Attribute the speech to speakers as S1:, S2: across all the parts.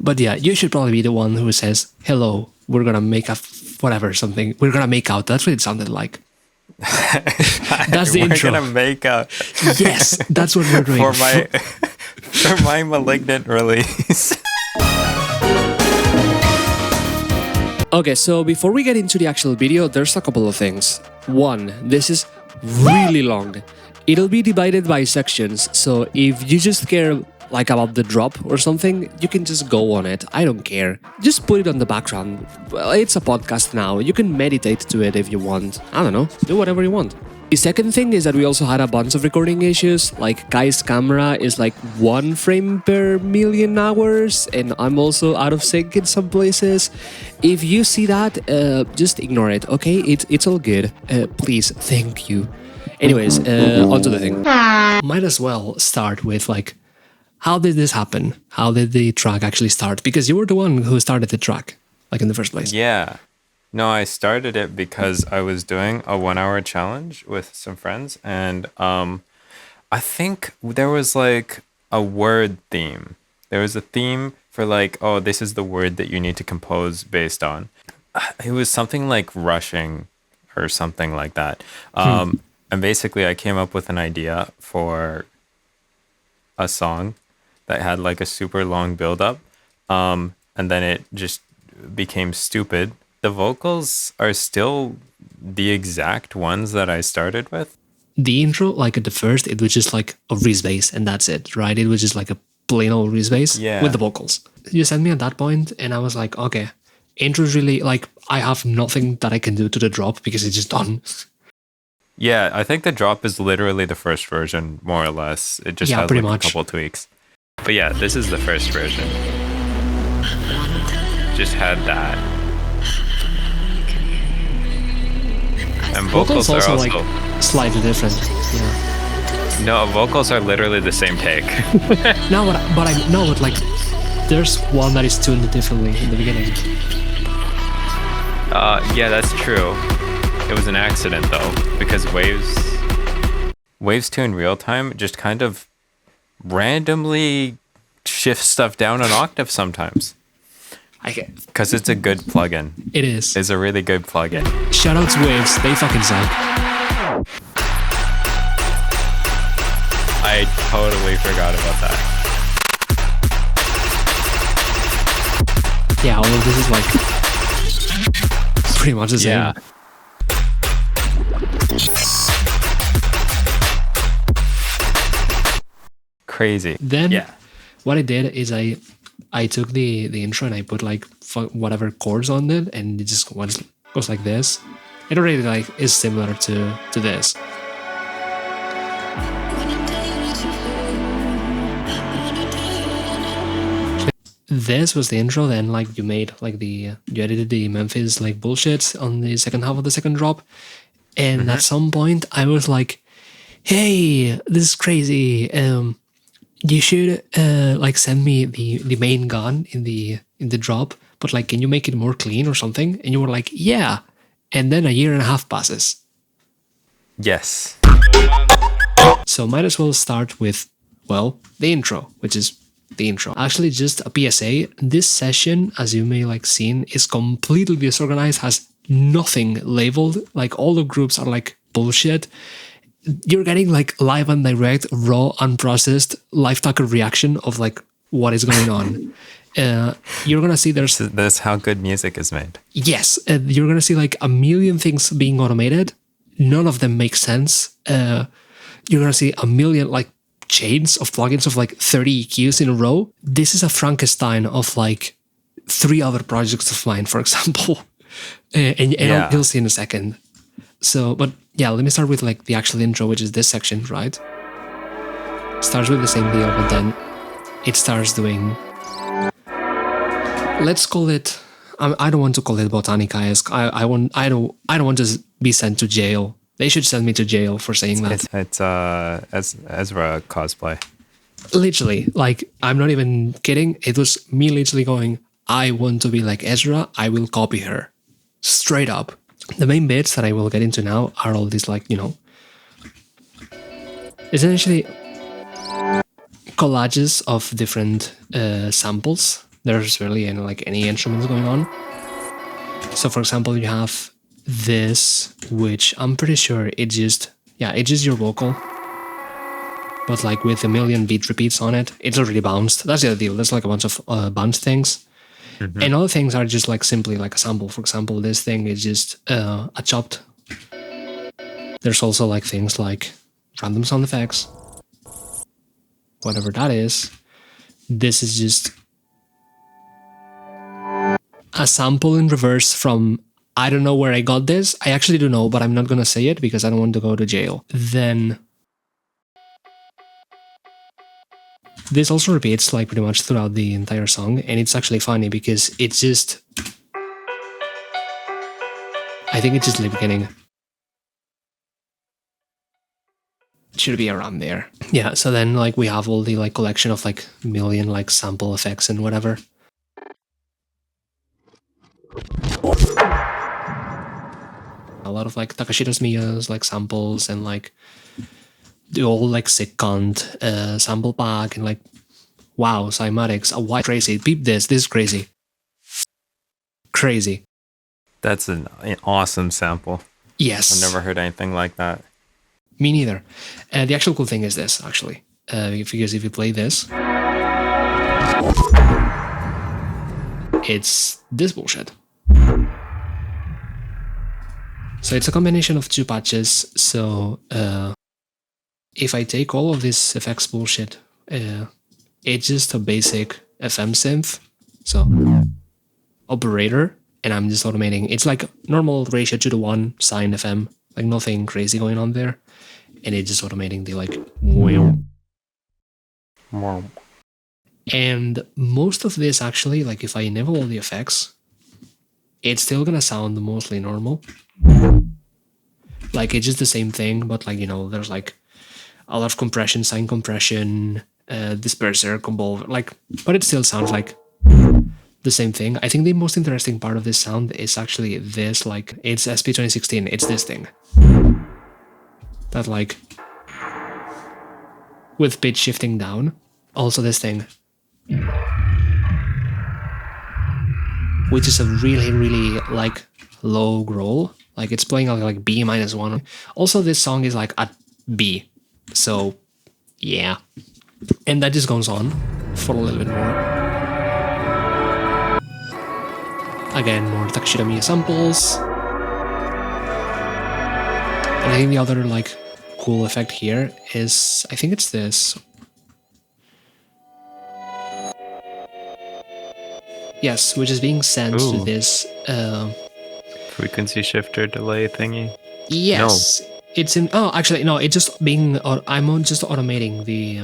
S1: But yeah, you should probably be the one who says, hello, we're going to make a something. We're going to make out. That's what it sounded like. That's the intro.
S2: We're going to make out.
S1: Yes, that's what we're doing.
S2: For my malignant release.
S1: Okay, so before we get into the actual video, there's a couple of things. One, this is really long. It'll be divided by sections, so if you just care like about the drop or something, you can just go on it. I don't care. Just put it on the background. Well, it's a podcast now. You can meditate to it if you want. I don't know. Do whatever you want. The second thing is that we also had a bunch of recording issues. Like Kai's camera is like 1 frame per million hours, and I'm also out of sync in some places. If you see that, just ignore it, okay? It's all good. Please, thank you. Anyways, on to the thing. Might as well start with like, how did this happen? How did the track actually start? Because you were the one who started the track, like in the first place.
S2: Yeah. No, I started it because I was doing a 1-hour challenge with some friends, and I think there was like a word theme. There was a theme for like, oh, this is the word that you need to compose based on. It was something like rushing or something like that. And basically I came up with an idea for a song that had like a super long buildup, and then it just became stupid. The vocals are still the exact ones that I started with.
S1: The intro, like at the first, it was just like a Reese bass and that's it, right? It was just like a plain old Reese bass with the vocals. You sent me at that point and I was like, okay, intro's really like, I have nothing that I can do to the drop because it's just done.
S2: Yeah, I think the drop is literally the first version, more or less. It just has like a couple tweaks. But yeah, this is the first version. Just had that. And vocals are also
S1: like slightly different. Yeah.
S2: No, vocals are literally the same take.
S1: No, but like there's one that is tuned differently in the beginning.
S2: Yeah, that's true. It was an accident though, because Waves tune real time just kind of randomly shifts stuff down an octave sometimes. Because it's a good plugin.
S1: It is.
S2: It's a really good plugin.
S1: Shoutouts Waves, they fucking suck.
S2: I totally forgot about that.
S1: Yeah, all of this is like pretty much the same.
S2: Yeah. Crazy.
S1: Then what I did is I took the intro and I put like whatever chords on it, and it just goes like this. It already like is similar to this. This was the intro. Then like you edited the Memphis like bullshit on the second half of the second drop, and at some point I was like, hey, this is crazy. You should like send me the main gun in the drop, but like, can you make it more clean or something? And you were like, yeah. And then 1.5 years passes.
S2: Yes.
S1: So might as well start with, well, the intro, which is the intro. Actually, just a PSA. This session, as you may like seen, is completely disorganized, has nothing labeled. Like all the groups are like bullshit. You're getting like live and direct, raw, unprocessed, live talker reaction of like what is going on. You're gonna see
S2: that's how good music is made.
S1: Yes, you're gonna see like a million things being automated. None of them make sense. You're gonna see a million like chains of plugins of like 30 EQs in a row. This is a Frankenstein of like 3 other projects of mine, for example. You'll see in a second. So, but yeah, let me start with like the actual intro, which is this section, right? Starts with the same deal, but then it starts doing. Let's call it. I don't want to call it Botanica-esque. I don't want to be sent to jail. They should send me to jail for saying that.
S2: It's Ezra cosplay.
S1: Literally, like I'm not even kidding. It was me literally going, I want to be like Ezra. I will copy her, straight up. The main bits that I will get into now are all these like, you know, essentially collages of different samples There's really any instruments going on. So for example, you have this, which I'm pretty sure it's just your vocal, but like with a million beat repeats on it. It's already bounced. That's the other deal. There's like a bunch of bounce things. And other things are just like simply like a sample. For example, this thing is just a chopped. There's also like things like random sound effects, whatever that is. This is just a sample in reverse from, I don't know where I got this. I actually do know, but I'm not gonna say it because I don't want to go to jail. Then this also repeats like pretty much throughout the entire song, and it's actually funny because it's just, I think it's just the beginning. It should be around there. Yeah, so then like we have all the like collection of like million like sample effects and whatever. A lot of like Takashita's Miya's like samples and like the old like sick cunt sample pack and like wow, cymatics, why crazy. Peep this is crazy. Crazy.
S2: That's an awesome sample.
S1: Yes.
S2: I've never heard anything like that.
S1: Me neither. The actual cool thing is this, actually. Because if you play this, it's this bullshit. So it's a combination of two patches. So if I take all of this effects bullshit, it's just a basic FM synth. So operator, and I'm just automating. It's like normal ratio 2:1 sine FM, like nothing crazy going on there. And it's just automating the like wow. And most of this actually, like if I enable all the effects, it's still gonna sound mostly normal. Like it's just the same thing, but like, you know, there's like a lot of compression, sine compression, disperser, convolver, like, but it still sounds like the same thing. I think the most interesting part of this sound is actually this, like it's SP 2016, it's this thing. That like with pitch shifting down. Also this thing, which is a really, really like low growl. Like it's playing like B -1. Also this song is like at B. So yeah. And that just goes on for a little bit more. Again, more Takashita Miya samples. And I think the other like cool effect here is, I think it's this. Yes, which is being sent to this
S2: frequency shifter delay thingy.
S1: Yes, no. It's in. Oh, actually, no. It's just being. I'm just automating the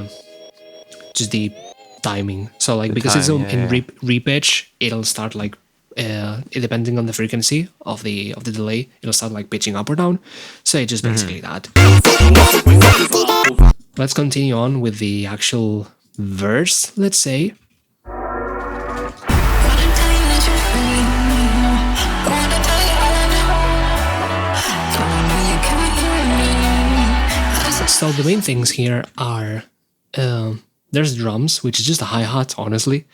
S1: just the timing. So like because it's in repitch, it'll start like depending on the frequency of the delay, it'll start like pitching up or down. So it's just basically that. Let's continue on with the actual verse. Let's say. So the main things here are there's drums, which is just a hi-hat, honestly.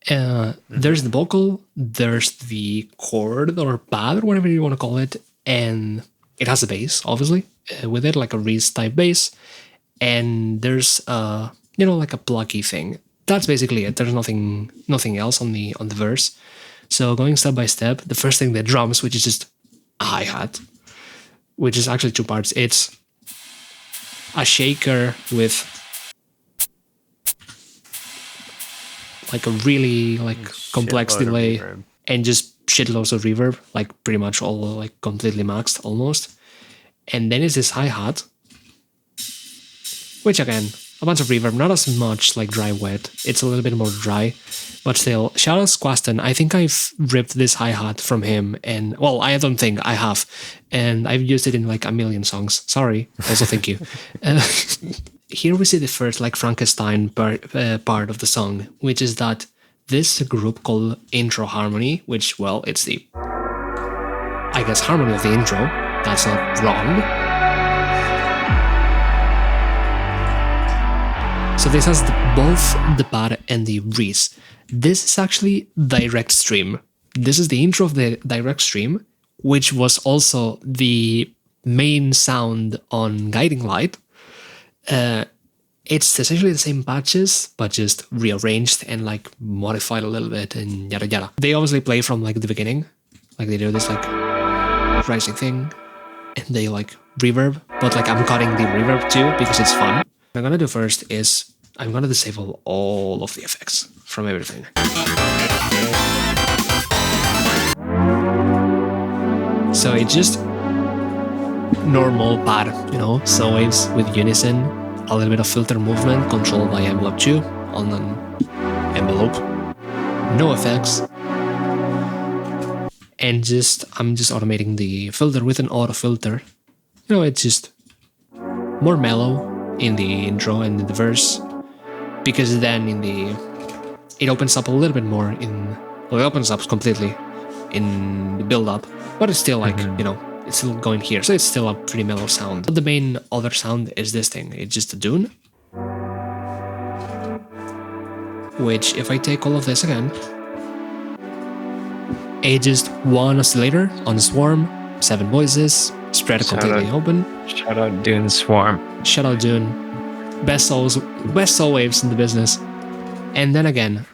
S1: There's the vocal, there's the chord or pad or whatever you want to call it, and it has a bass, obviously, with it, like a Reese type bass. And there's like a plucky thing. That's basically it. There's nothing else on the verse. So going step by step, the first thing, the drums, which is just a hi-hat, which is actually two parts. It's a shaker with like a really like complex delay and just shitloads of reverb, like pretty much all like completely maxed almost. And then it's this hi-hat, which again, a bunch of reverb, not as much like dry wet. It's a little bit more dry, but still. Shout out Squaston. I think I've ripped this hi-hat from him, and well, I don't think I have, and I've used it in like a million songs. Sorry. Also, thank you. Here we see the first like Frankenstein part of the song, which is that this group called Intro Harmony, which, well, it's the, I guess, harmony of the intro. That's not wrong. So this has the both the pad and the Reese. This is actually direct stream. This is the intro of the direct stream, which was also the main sound on Guiding Light. It's essentially the same patches, but just rearranged and like modified a little bit and yada yada. They obviously play from like the beginning, like they do this like rising thing, and they like reverb, but like I'm cutting the reverb too because it's fun. What I'm gonna do first is I'm gonna disable all of the effects from everything. So it's just normal pad, you know, sound waves with unison, a little bit of filter movement controlled by envelope 2 on an envelope, no effects, and I'm just automating the filter with an auto filter. You know, it's just more mellow in the intro and in the verse, because then it opens up a little bit more it opens up completely in the build-up, but it's still like, you know, it's still going here, so it's still a pretty mellow sound. But the main other sound is this thing. It's just a dune, which if I take all of this again, it's just one oscillator on the swarm, 7 voices, spread completely open.
S2: Shout out Dune Swarm.
S1: Shout out Dune. Best soul waves in the business. And then again,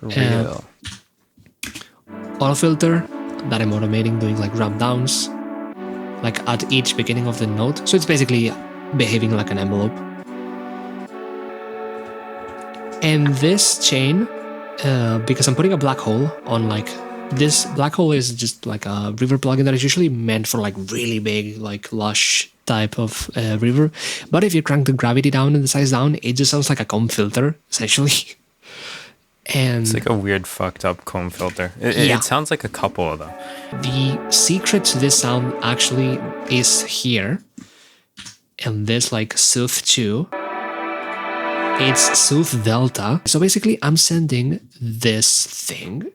S1: auto filter that I'm automating, doing like ramp downs, like at each beginning of the note. So it's basically behaving like an envelope. And this chain, because I'm putting a black hole on, like, this black hole is just like a reverb plugin that is usually meant for like really big, like lush type of reverb. But if you crank the gravity down and the size down, it just sounds like a comb filter, essentially. And
S2: it's like a weird fucked up comb filter. It sounds like a couple of them.
S1: The secret to this sound actually is here, and this like Sooth 2. It's Sooth Delta. So basically I'm sending this thing.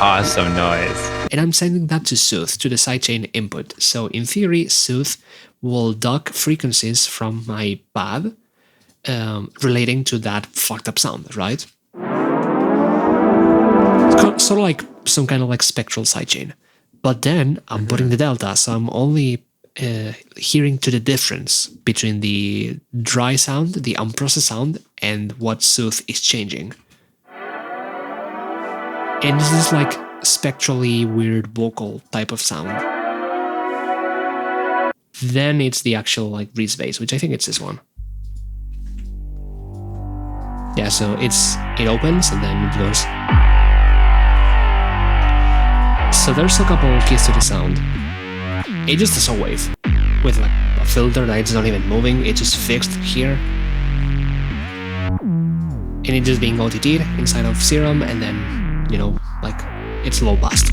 S2: Awesome noise.
S1: And I'm sending that to Sooth, to the sidechain input. So in theory, Sooth will duck frequencies from my pad relating to that fucked up sound, right? It's sort of like some kind of like spectral sidechain. But then I'm putting the delta, so I'm only hearing to the difference between the dry sound, the unprocessed sound, and what Sooth is changing. And this is like spectrally weird vocal type of sound. Then it's the actual like Reese bass, which I think it's this one. Yeah, so it opens and then it goes. So there's a couple keys to the sound. It's just a saw wave with like a filter that it's not even moving, it's just fixed here. And it's just being OTT'd inside of Serum, and then, you know, like it's low pass.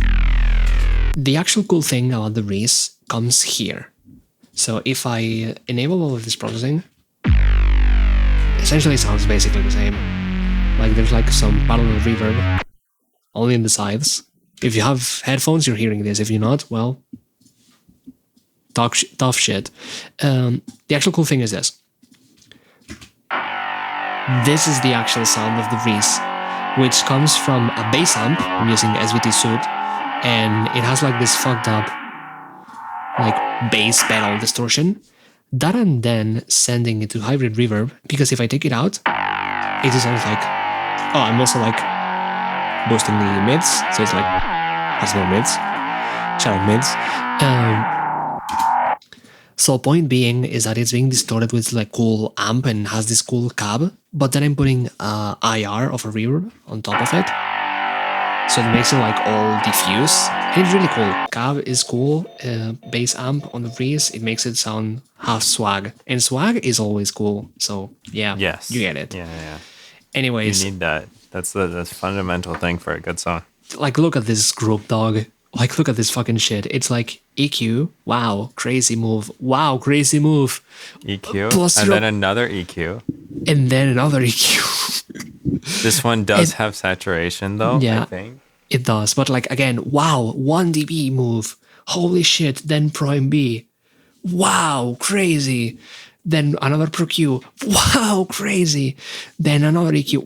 S1: The actual cool thing about the Reese comes here. So if I enable all of this processing, essentially it sounds basically the same. Like there's like some parallel reverb, only in the sides. If you have headphones, you're hearing this. If you're not, well, tough shit. The actual cool thing is this. This is the actual sound of the Reese, which comes from a bass amp. I'm using SVT Suit, and it has like this fucked up like bass pedal distortion that I'm then sending it to hybrid reverb, because if I take it out, it just sounds like, oh, I'm also like boosting the mids, so it's like has more mids. Shout out mids. So point being is that it's being distorted with like cool amp and has this cool cab, but then I'm putting IR of a reverb on top of it, so it makes it like all diffuse. And it's really cool. Cab is cool. Bass amp on the Reese, it makes it sound half swag, and swag is always cool. So yeah,
S2: yes,
S1: you get it.
S2: Yeah.
S1: Anyways,
S2: you need that. That's the fundamental thing for a good song.
S1: Like, look at this group, dog. Like, look at this fucking shit. It's like EQ. Wow, crazy move. Wow, crazy move.
S2: EQ.
S1: Plus
S2: and then another EQ.
S1: And then another EQ.
S2: This one does have saturation, though,
S1: yeah,
S2: I think.
S1: It does. But, like, again, wow, 1 dB move. Holy shit, then prime B. Wow, crazy. Then another pro Q. Wow, crazy. Then another EQ.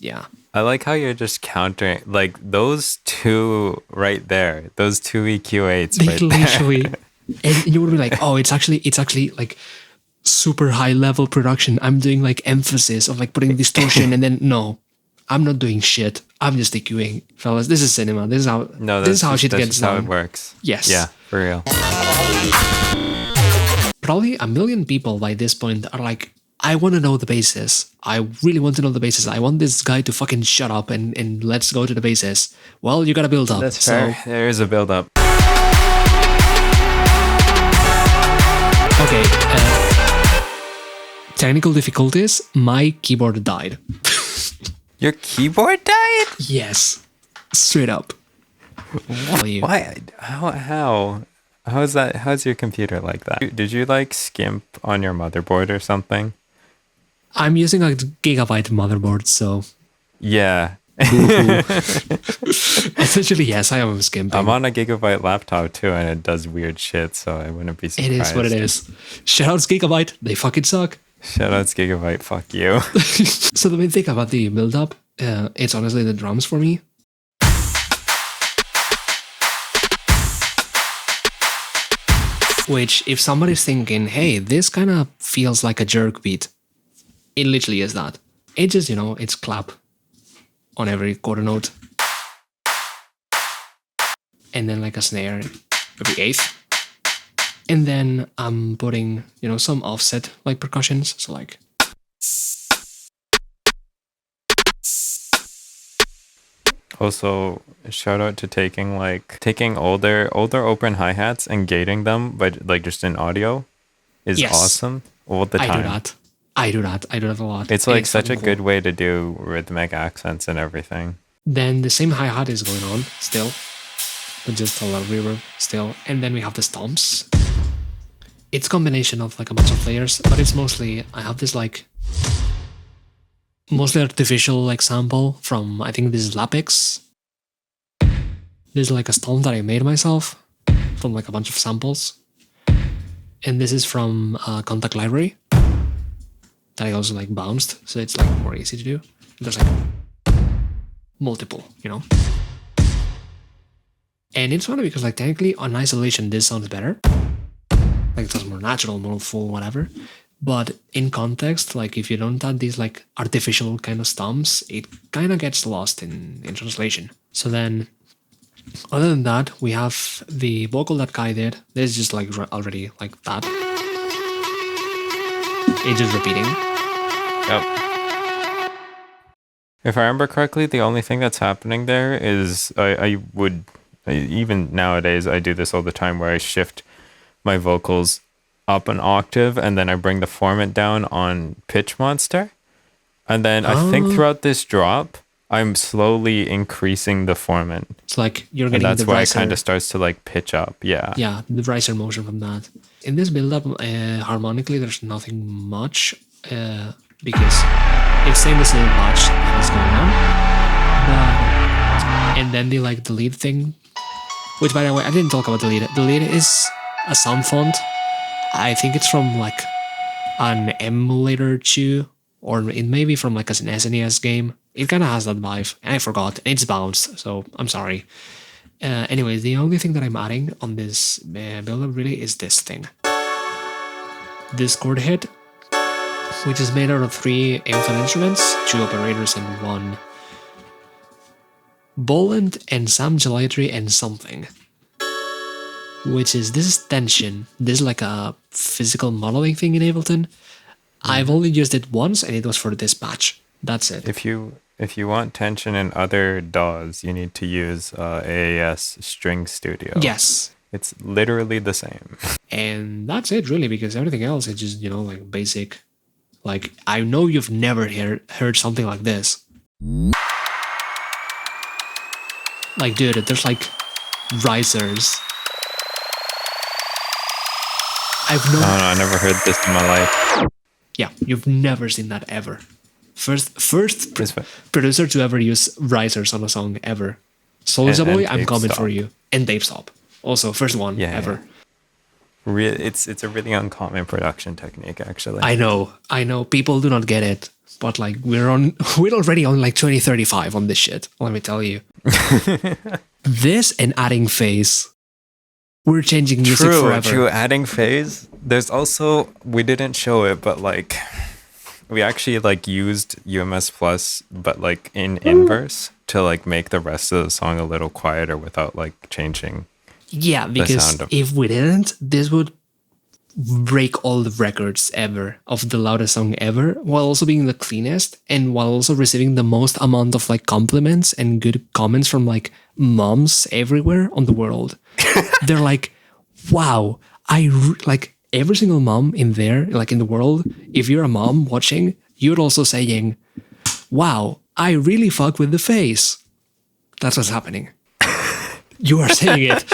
S1: Yeah.
S2: I like how you're just countering, like those two right there, those two EQ8s
S1: They
S2: right there.
S1: literally, and you would be like, oh, it's actually like super high level production. I'm doing like emphasis of like putting distortion, and then no, I'm not doing shit. I'm just EQing, fellas. This is cinema. This is how.
S2: No,
S1: this is how shit
S2: that's
S1: gets
S2: just how
S1: done.
S2: it works.
S1: Yes.
S2: Yeah, for real.
S1: Probably a million people by this point are like, I want to know the basis. I really want to know the basis. I want this guy to fucking shut up and let's go to the basis. Well, you gotta build up.
S2: That's fair. There is a build-up.
S1: Okay. Technical difficulties. My keyboard died.
S2: Your keyboard died?
S1: Yes. Straight up.
S2: Why? How? How is that? How's your computer like that? Did you like skimp on your motherboard or something?
S1: I'm using a gigabyte motherboard, so
S2: Yeah.
S1: essentially, yes, I am skimping.
S2: I'm on a gigabyte laptop too, and it does weird shit, so I wouldn't be surprised.
S1: It is what it is. Shoutouts Gigabyte, they fucking suck.
S2: Shoutouts Gigabyte, fuck you.
S1: So the main thing about the build-up, it's honestly the drums for me. Which, if somebody's thinking, hey, this kind of feels like a jerk beat, it literally is that. It just, it's clap on every quarter note. And then like a snare every eighth. And then I'm putting, some offset like percussions. So like.
S2: Also, shout out to taking older open hi-hats and gating them, but like just in audio is
S1: Yes.
S2: awesome all the time.
S1: I do that a lot.
S2: It's like such a
S1: fucking
S2: good
S1: cool.
S2: way to do rhythmic accents and everything.
S1: Then the same hi-hat is going on still, but just a lot of reverb still. And then we have the stomps. It's a combination of like a bunch of layers, but it's mostly, I have this like, mostly artificial like sample from, I think this is Lapix. This is like a stomp that I made myself from like a bunch of samples. And this is from Contact Library that I also like bounced, so it's like more easy to do. There's like multiple, And it's funny because like technically on isolation this sounds better. Like it sounds more natural, more full, whatever. But in context, like if you don't add these like artificial kind of stomps, it kind of gets lost in translation. So then, other than that, we have the vocal that Kai did. This is just like already like that. It's just repeating.
S2: Yep. If I remember correctly, the only thing that's happening there is even nowadays, I do this all the time where I shift my vocals up an octave and then I bring the formant down on Pitch Monster. And then I think throughout this drop, I'm slowly increasing the formant.
S1: It's like you're
S2: And
S1: getting
S2: that's
S1: the
S2: why
S1: riser.
S2: it kind of starts to like pitch up. Yeah.
S1: Yeah, the riser motion from that. In this build-up, harmonically, there's nothing much because it's saying the same much that is going on. But, and then the lead thing, which by the way, I didn't talk about the lead. The lead is a sound font. I think it's from like an emulator too, or it may be from like an SNES game. It kind of has that vibe, and I forgot. It's bounced, so I'm sorry. Anyways, the only thing that I'm adding on this build-up really is this thing. This chord hit, which is made out of 3 Amphan instruments, 2 operators and 1 Boland and some gelatry and something. Which is, this is tension. This is like a physical modeling thing in Ableton. I've only used it once and it was for this patch. That's it.
S2: If you want tension in other DAWs, you need to use AAS String Studio.
S1: Yes.
S2: It's literally the same.
S1: And that's it really, because everything else is just, like basic. Like, I know you've never heard something like this. Like, dude, there's like risers.
S2: No, I never heard this in my life.
S1: Yeah, you've never seen that ever. First producer to ever use risers on a song ever. Soulja Boy, I'm
S2: tape
S1: coming
S2: stop.
S1: for you. And tape stop. Also, first one ever.
S2: It's a really uncommon production technique, actually.
S1: I know. People do not get it, but like we're already on like 2035 on this shit. Let me tell you. This and adding phase. We're changing music forever.
S2: True. Adding phase. There's also, we didn't show it, but like we actually like used UMS Plus, but like in inverse to like make the rest of the song a little quieter without like changing.
S1: Yeah, because if we didn't, this would break all the records ever of the loudest song ever, while also being the cleanest and while also receiving the most amount of like compliments and good comments from like moms everywhere on the world. They're like, wow, like every single mom in there, like in the world, if you're a mom watching, you're also saying, wow, I really fuck with the face. That's what's happening. You are saying it.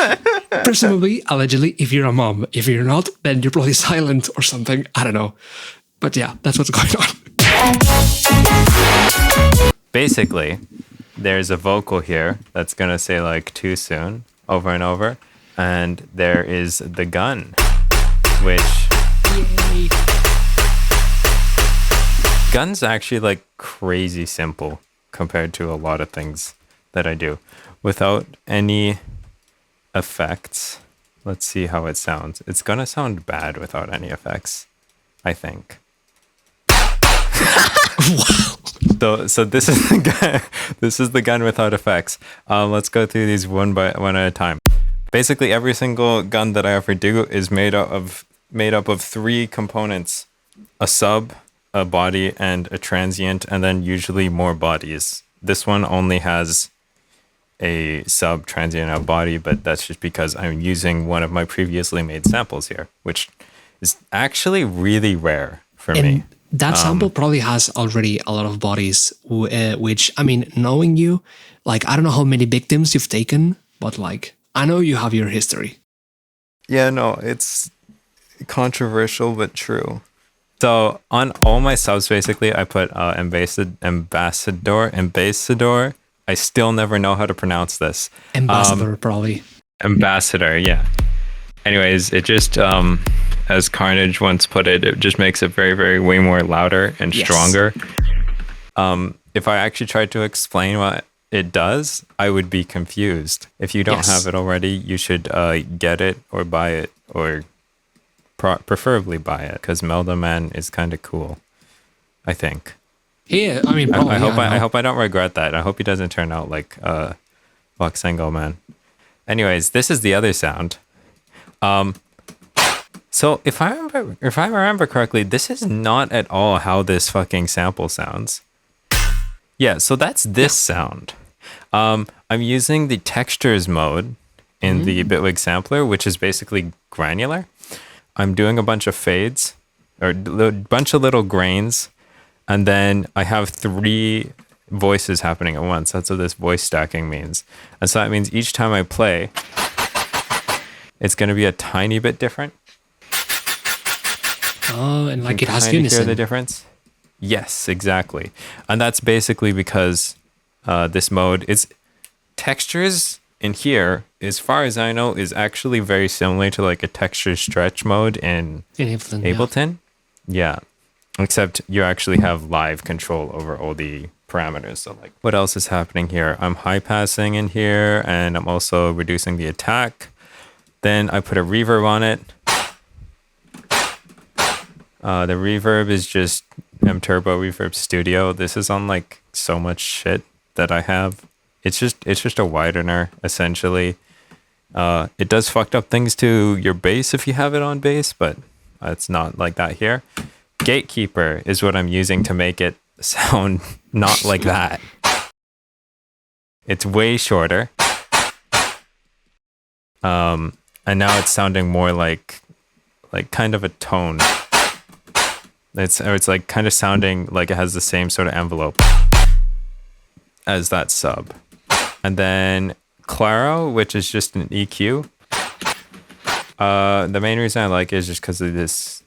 S1: Presumably, allegedly, if you're a mom. If you're not, then you're probably silent or something. I don't know. But yeah, that's what's going on.
S2: Basically, there's a vocal here that's going to say like too soon over and over. And there is the gun, which...
S1: Yay.
S2: Gun's actually like crazy simple compared to a lot of things that I do. Without any effects, let's see how it sounds. It's gonna sound bad without any effects, I think.
S1: Wow.
S2: So this is the gun. This is the gun without effects. Let's go through these one at a time. Basically, every single gun that I ever do is made up of three components: a sub, a body, and a transient, and then usually more bodies. This one only has a sub, transient, and a body, but that's just because I'm using one of my previously made samples here, which is actually really rare for me.
S1: That sample probably has already a lot of bodies, which, I mean, knowing you, like, I don't know how many victims you've taken, but like, I know you have your history.
S2: Yeah, no, it's controversial, but true. So on all my subs, basically, I put ambassador. I still never know how to pronounce this.
S1: Ambassador, probably.
S2: Ambassador, yeah. Anyways, it just, as Carnage once put it, it just makes it very, very way more louder and stronger. If I actually tried to explain what it does, I would be confused. If you don't have it already, you should get it or buy it, or preferably buy it, because Melda Man is kind of cool, I think.
S1: Yeah, I mean, probably,
S2: I hope I don't regret that. I hope he doesn't turn out like Voxengo Man. Anyways, this is the other sound. So if I remember correctly, this is not at all how this fucking sample sounds. Yeah, so that's this sound. I'm using the textures mode in the Bitwig sampler, which is basically granular. I'm doing a bunch of fades, or a bunch of little grains. And then I have 3 voices happening at once. That's what this voice stacking means. And so that means each time I play, it's going to be a tiny bit different.
S1: Oh, and like it has unison.
S2: Hear the difference? Yes, exactly. And that's basically because this mode is textures in here, as far as I know, is actually very similar to like a texture stretch mode in Ableton. Yeah. Except you actually have live control over all the parameters. So like, what else is happening here? I'm high passing in here, and I'm also reducing the attack. Then I put a reverb on it. The reverb is just M-Turbo Reverb Studio. This is on like so much shit that I have. It's just a widener, essentially. It does fucked up things to your bass if you have it on bass, but it's not like that here. Gatekeeper is what I'm using to make it sound not like that. It's way shorter. And now it's sounding more like kind of a tone. It's like kind of sounding like it has the same sort of envelope as that sub. And then Claro, which is just an EQ. The main reason I like it is just because of this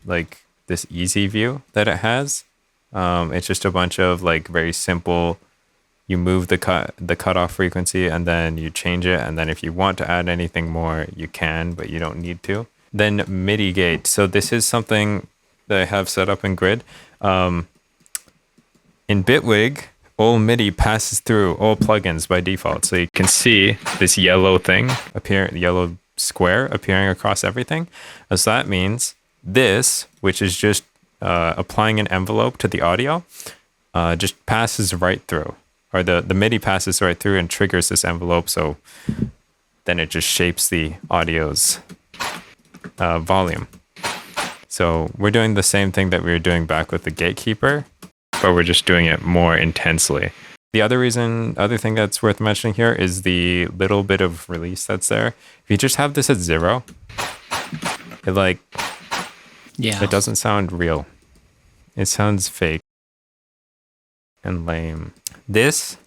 S2: easy view that it has. It's just a bunch of like very simple. You move the cutoff frequency, and then you change it, and then if you want to add anything more, you can, but you don't need to. Then MIDI gate. So this is something that I have set up in Grid. In Bitwig, all MIDI passes through all plugins by default. So you can see this yellow thing yellow square appearing across everything. So that means this, which is just applying an envelope to the audio, just passes right through. Or the MIDI passes right through and triggers this envelope. So then it just shapes the audio's volume. So we're doing the same thing that we were doing back with the gatekeeper, but we're just doing it more intensely. The other thing that's worth mentioning here is the little bit of release that's there. If you just have this at 0, it doesn't sound real. It sounds fake and lame. This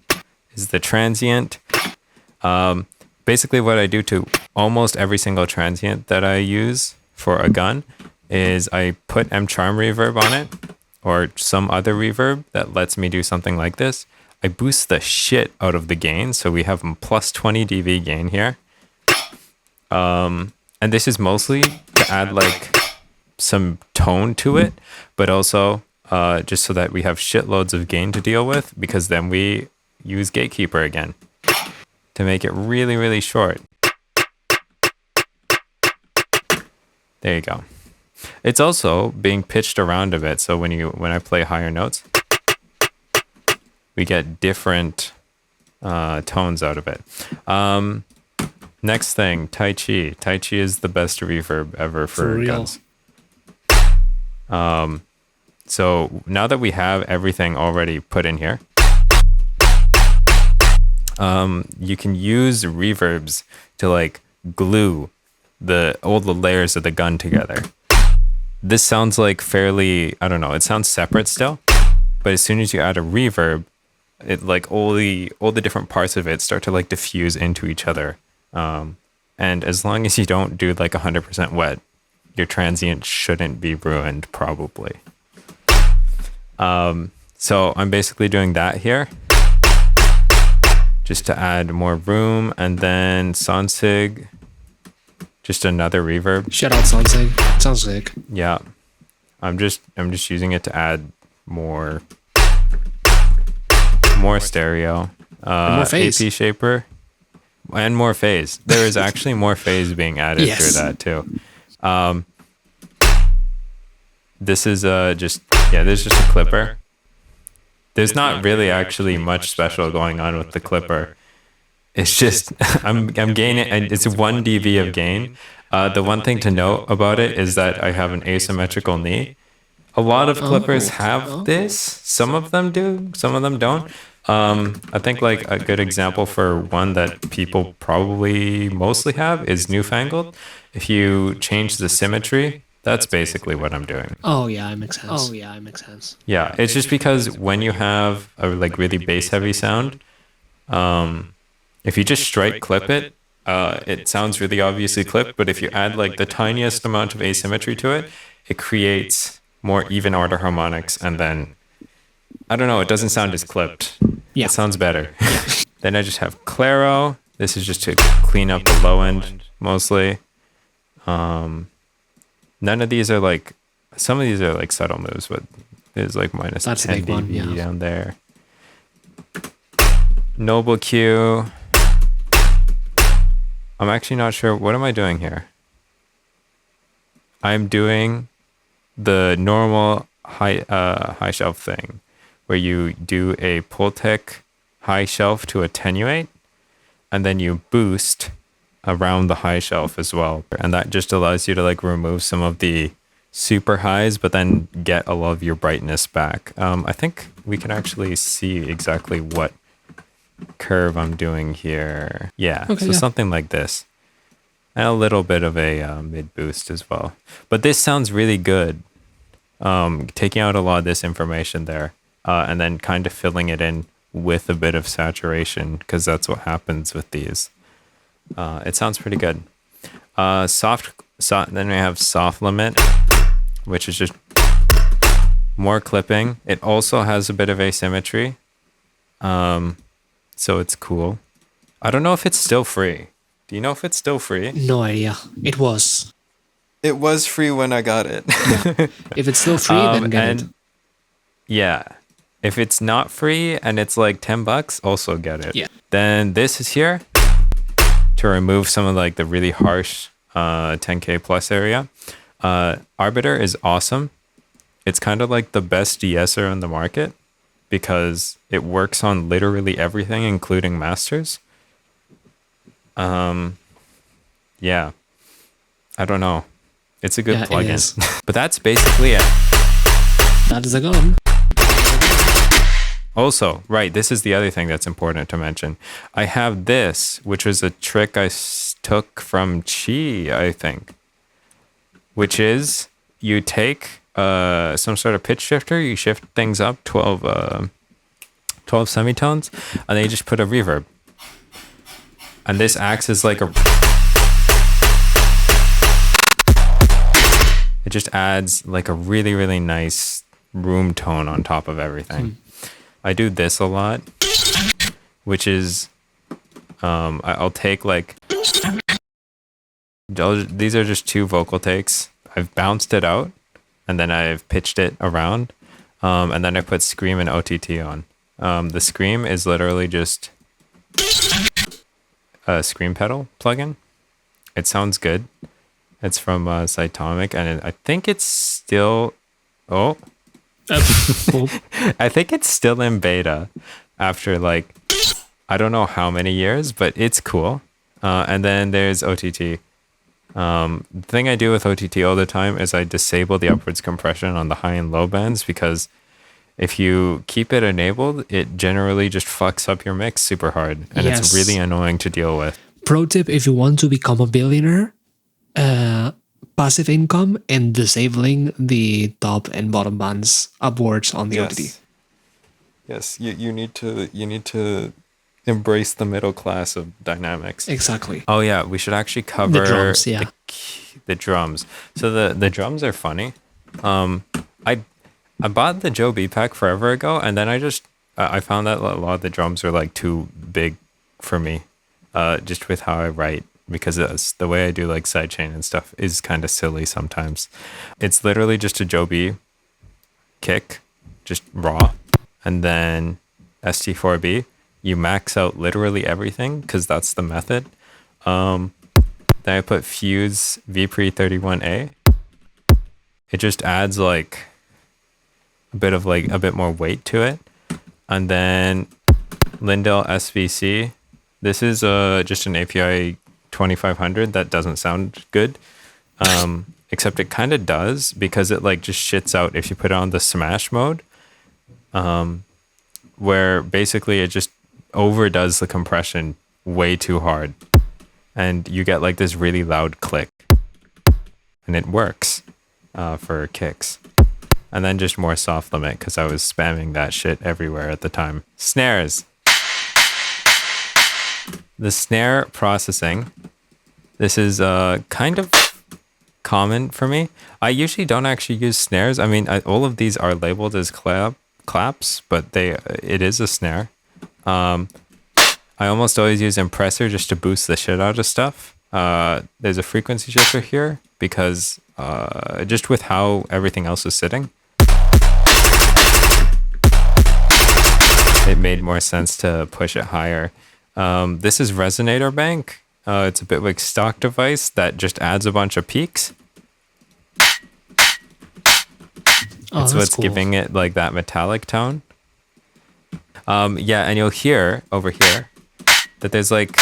S2: is the transient. Basically what I do to almost every single transient that I use for a gun is I put M-Charm reverb on it or some other reverb that lets me do something like this. I boost the shit out of the gain. So we have plus 20 dB gain here. And this is mostly to add like some tone to it, but also just so that we have shitloads of gain to deal with, because then we use gatekeeper again to make it really, really short. There you go. It's also being pitched around a bit. So when I play higher notes, we get different tones out of it. Next thing, Tai Chi. Tai Chi is the best reverb ever for guns. So now that we have everything already put in here, you can use reverbs to like glue all the layers of the gun together. This sounds like fairly, I don't know, it sounds separate still, but as soon as you add a reverb, it like all the different parts of it start to like diffuse into each other. And as long as you don't do like 100% wet, your transient shouldn't be ruined probably. So I'm basically doing that here just to add more room, and then Sonsig, just another reverb.
S1: Shout out Sonsig. Sounds sick.
S2: Yeah. I'm just using it to add more stereo.
S1: More phase.
S2: AP shaper and more phase. There is actually more phase being added through that too. This is there's just a clipper. There's not really actually much special going on with the clipper. It's just I'm gaining, and it's 1 dB of gain. The one thing to note about it is that I have an asymmetrical knee. A lot of clippers have this. Some of them do, some of them don't. I think like a good example for one that people probably mostly have is Newfangled. If you change the symmetry, that's basically what I'm doing.
S1: Oh yeah, it makes sense.
S2: Yeah, it's just because when you have a like really bass heavy sound, if you just straight clip it, it sounds really obviously clipped, but if you add like the tiniest amount of asymmetry to it, it creates more even order harmonics, and then, I don't know, it doesn't sound as clipped.
S1: Yeah.
S2: It sounds better. Then I just have Claro. This is just to clean up the low end mostly. None of these are like, some of these are like subtle moves, but there's like minus 10 dB down there. Noble Q. I'm actually not sure. What am I doing here? I'm doing the normal high shelf thing, where you do a Pultec high shelf to attenuate, and then you boost around the high shelf as well. And that just allows you to like remove some of the super highs, but then get all of your brightness back. I think we can actually see exactly what curve I'm doing here. Yeah, okay, so something like this. And a little bit of a mid boost as well. But this sounds really good. Taking out a lot of this information there, and then kind of filling it in with a bit of saturation, because that's what happens with these. It sounds pretty good. Then we have soft limit, which is just more clipping. It also has a bit of asymmetry. So it's cool. I don't know if it's still free. Do you know if it's still free?
S1: No idea. It was.
S2: It was free when I got it.
S1: If it's still free, then get it.
S2: Yeah. If it's not free and it's like $10, also get it.
S1: Yeah.
S2: Then this is here to remove some of like the really harsh 10K plus area. Arbiter is awesome. It's kind of like the best de-esser on the market because it works on literally everything, including masters. Yeah. I don't know. It's a good plugin. But that's basically it.
S1: That is a gun.
S2: Also, right, this is the other thing that's important to mention. I have this, which was a trick I took from Chi, I think, which is you take some sort of pitch shifter, you shift things up 12 semitones, and then you just put a reverb. And this acts as like it just adds like a really, really nice room tone on top of everything. I do this a lot, which is I'll take like these are just 2 vocal takes. I've bounced it out and then I've pitched it around, and then I put scream and OTT on. The scream is literally just a scream pedal plugin. It sounds good. It's from Cytomic, and I think it's still I think it's still in beta after like I don't know how many years, but it's cool. And then there's OTT. The thing I do with OTT all the time is I disable the upwards compression on the high and low bands, because if you keep it enabled, it generally just fucks up your mix super hard, and it's really annoying to deal with.
S1: Pro tip, if you want to become a billionaire, passive income and disabling the top and bottom bands upwards on the OTT.
S2: Yes, you need to embrace the middle class of dynamics.
S1: Exactly.
S2: Oh yeah, we should actually cover
S1: the drums. Yeah,
S2: the drums. So the drums are funny. I bought the Joe B pack forever ago, and then I found that a lot of the drums are like too big for me, just with how I write, because the way I do like sidechain and stuff is kind of silly sometimes. It's literally just a Joe B kick, just raw, and then ST4B. You max out literally everything because that's the method. Then I put Fuse VPre 31A. It just adds like a bit more weight to it. And then Lindell SVC. This is just an API 2500 that doesn't sound good. Except it kind of does, because it like just shits out if you put it on the smash mode. Where basically it just overdoes the compression way too hard, and you get like this really loud click, and it works for kicks. And then just more soft limit, because I was spamming that shit everywhere at the time. Snares. The snare processing. This is kind of common for me. I usually don't actually use snares. I mean, all of these are labeled as claps, but it is a snare. I almost always use Impressor just to boost the shit out of stuff. There's a frequency shifter here because just with how everything else is sitting, it made more sense to push it higher. This is Resonator Bank. It's a Bitwig stock device that just adds a bunch of peaks. It's what's cool. Giving it like that metallic tone. Yeah, and you'll hear over here that there's like,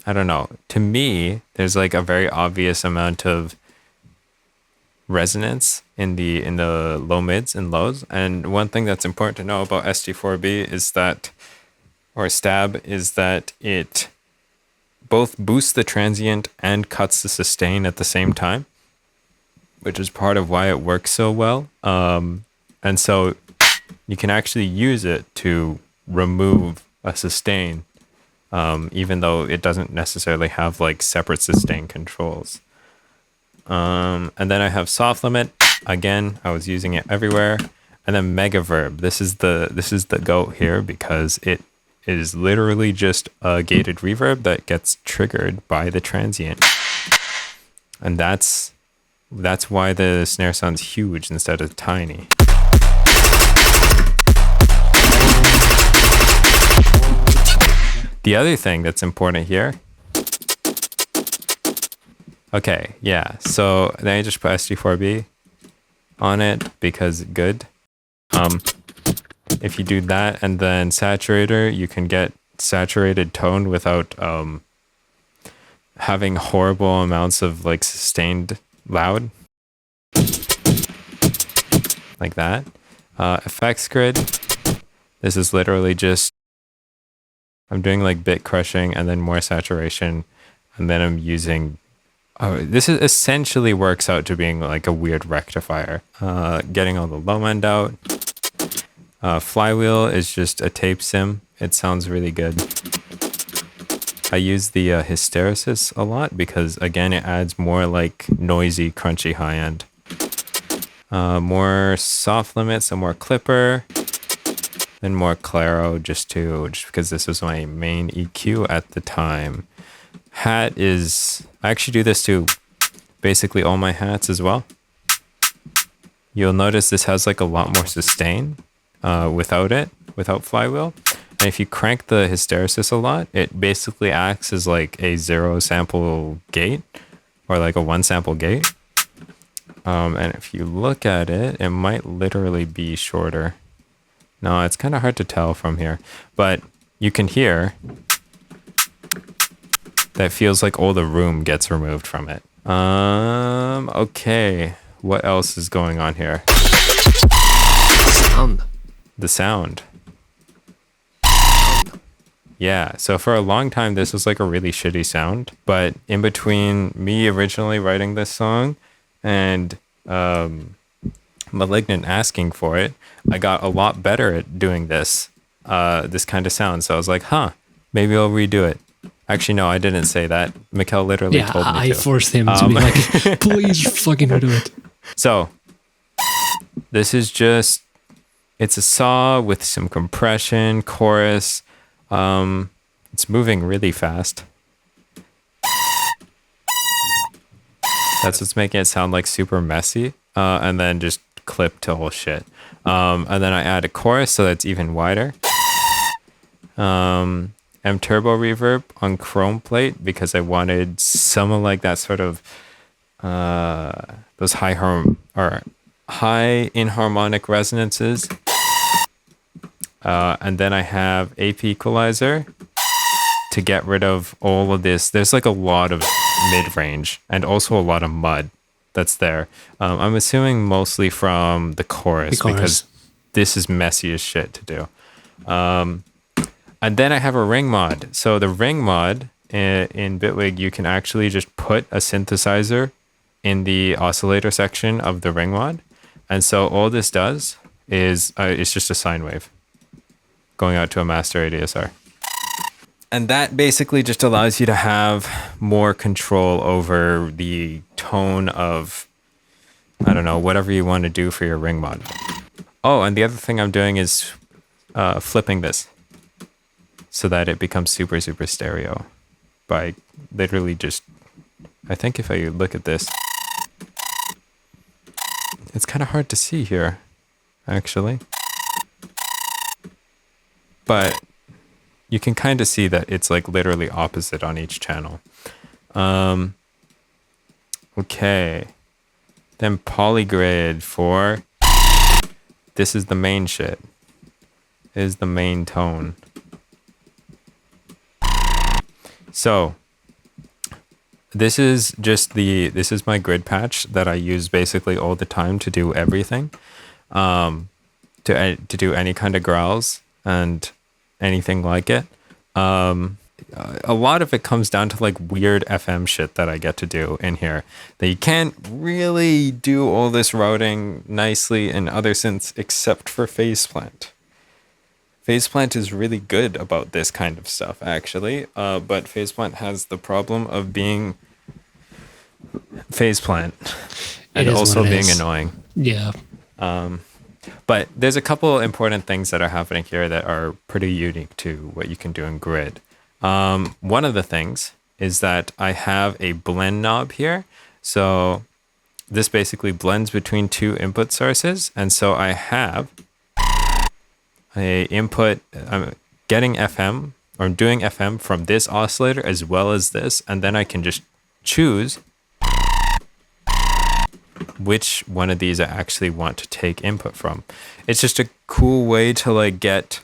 S2: I don't know, to me, there's like a very obvious amount of resonance in the low mids and lows. And one thing that's important to know about ST4B is that, or stab, is that it both boosts the transient and cuts the sustain at the same time, which is part of why it works so well. And so you can actually use it to remove a sustain, even though it doesn't necessarily have like separate sustain controls. And then I have soft limit. Again, I was using it everywhere. And then mega verb. This is the goat here, because it is literally just a gated reverb that gets triggered by the transient. And that's That's why the snare sounds huge instead of tiny. The other thing that's important here. Okay, yeah. So then I just put SD4B on it because good. If you do that and then saturator, you can get saturated tone without having horrible amounts of like sustained loud. Like that. Effects grid. This is literally just, I'm doing like bit crushing and then more saturation. And then I'm using, this is essentially works out to being like a weird rectifier. Getting all the low end out. Flywheel is just a tape sim. It sounds really good. I use the hysteresis a lot because again, it adds more like noisy, crunchy high end. More soft limits, and more clipper, then more claro just because this was my main EQ at the time. Hat is, I actually do this to basically all my hats as well. You'll notice this has like a lot more sustain without flywheel. And if you crank the hysteresis a lot, it basically acts as like a 0 sample gate or like a 1 sample gate. And if you look at it, it might literally be shorter. No, it's kind of hard to tell from here, but you can hear that feels like all the room gets removed from it. Okay. What else is going on here?
S1: Sound.
S2: The sound. Yeah, so for a long time, this was like a really shitty sound. But in between me originally writing this song and Malignant asking for it, I got a lot better at doing this kind of sound. So I was like, maybe I'll redo it. Actually, no, I didn't say that. Mikkel literally told me to.
S1: I forced him to be like, please fucking do it.
S2: So this is just, it's a saw with some compression, chorus. It's moving really fast. That's what's making it sound like super messy. And then just clip to whole shit. And then I add a chorus so that's even wider. M turbo reverb on chrome plate because I wanted some of like that sort of those high inharmonic resonances. And then I have AP equalizer to get rid of all of this. There's like a lot of mid-range and also a lot of mud that's there. I'm assuming mostly from the chorus because this is messy as shit to do. And then I have a ring mod. So the ring mod in Bitwig, you can actually just put a synthesizer in the oscillator section of the ring mod. And so all this does is it's just a sine wave going out to a master ADSR. And that basically just allows you to have more control over the tone of, I don't know, whatever you want to do for your ring mod. Oh, and the other thing I'm doing is flipping this so that it becomes super, super stereo by literally just, I think if I look at this, it's kind of hard to see here, actually. But you can kind of see that it's like literally opposite on each channel. Okay. Then polygrid for, this is the main shit. Is the main tone. So this is just this is my grid patch that I use basically all the time to do everything. To do any kind of growls and anything like it. A lot of it comes down to like weird FM shit that I get to do in here that you can't really do all this routing nicely in other synths except for Phaseplant. Phaseplant is really good about this kind of stuff actually, but Phaseplant has the problem of being Phaseplant and also being annoying.
S1: Yeah.
S2: But there's a couple important things that are happening here that are pretty unique to what you can do in Grid. One of the things is that I have a blend knob here. So this basically blends between two input sources. And so I have a input, I'm getting FM, or I'm doing FM from this oscillator as well as this. And then I can just choose which one of these I actually want to take input from. It's just a cool way to like get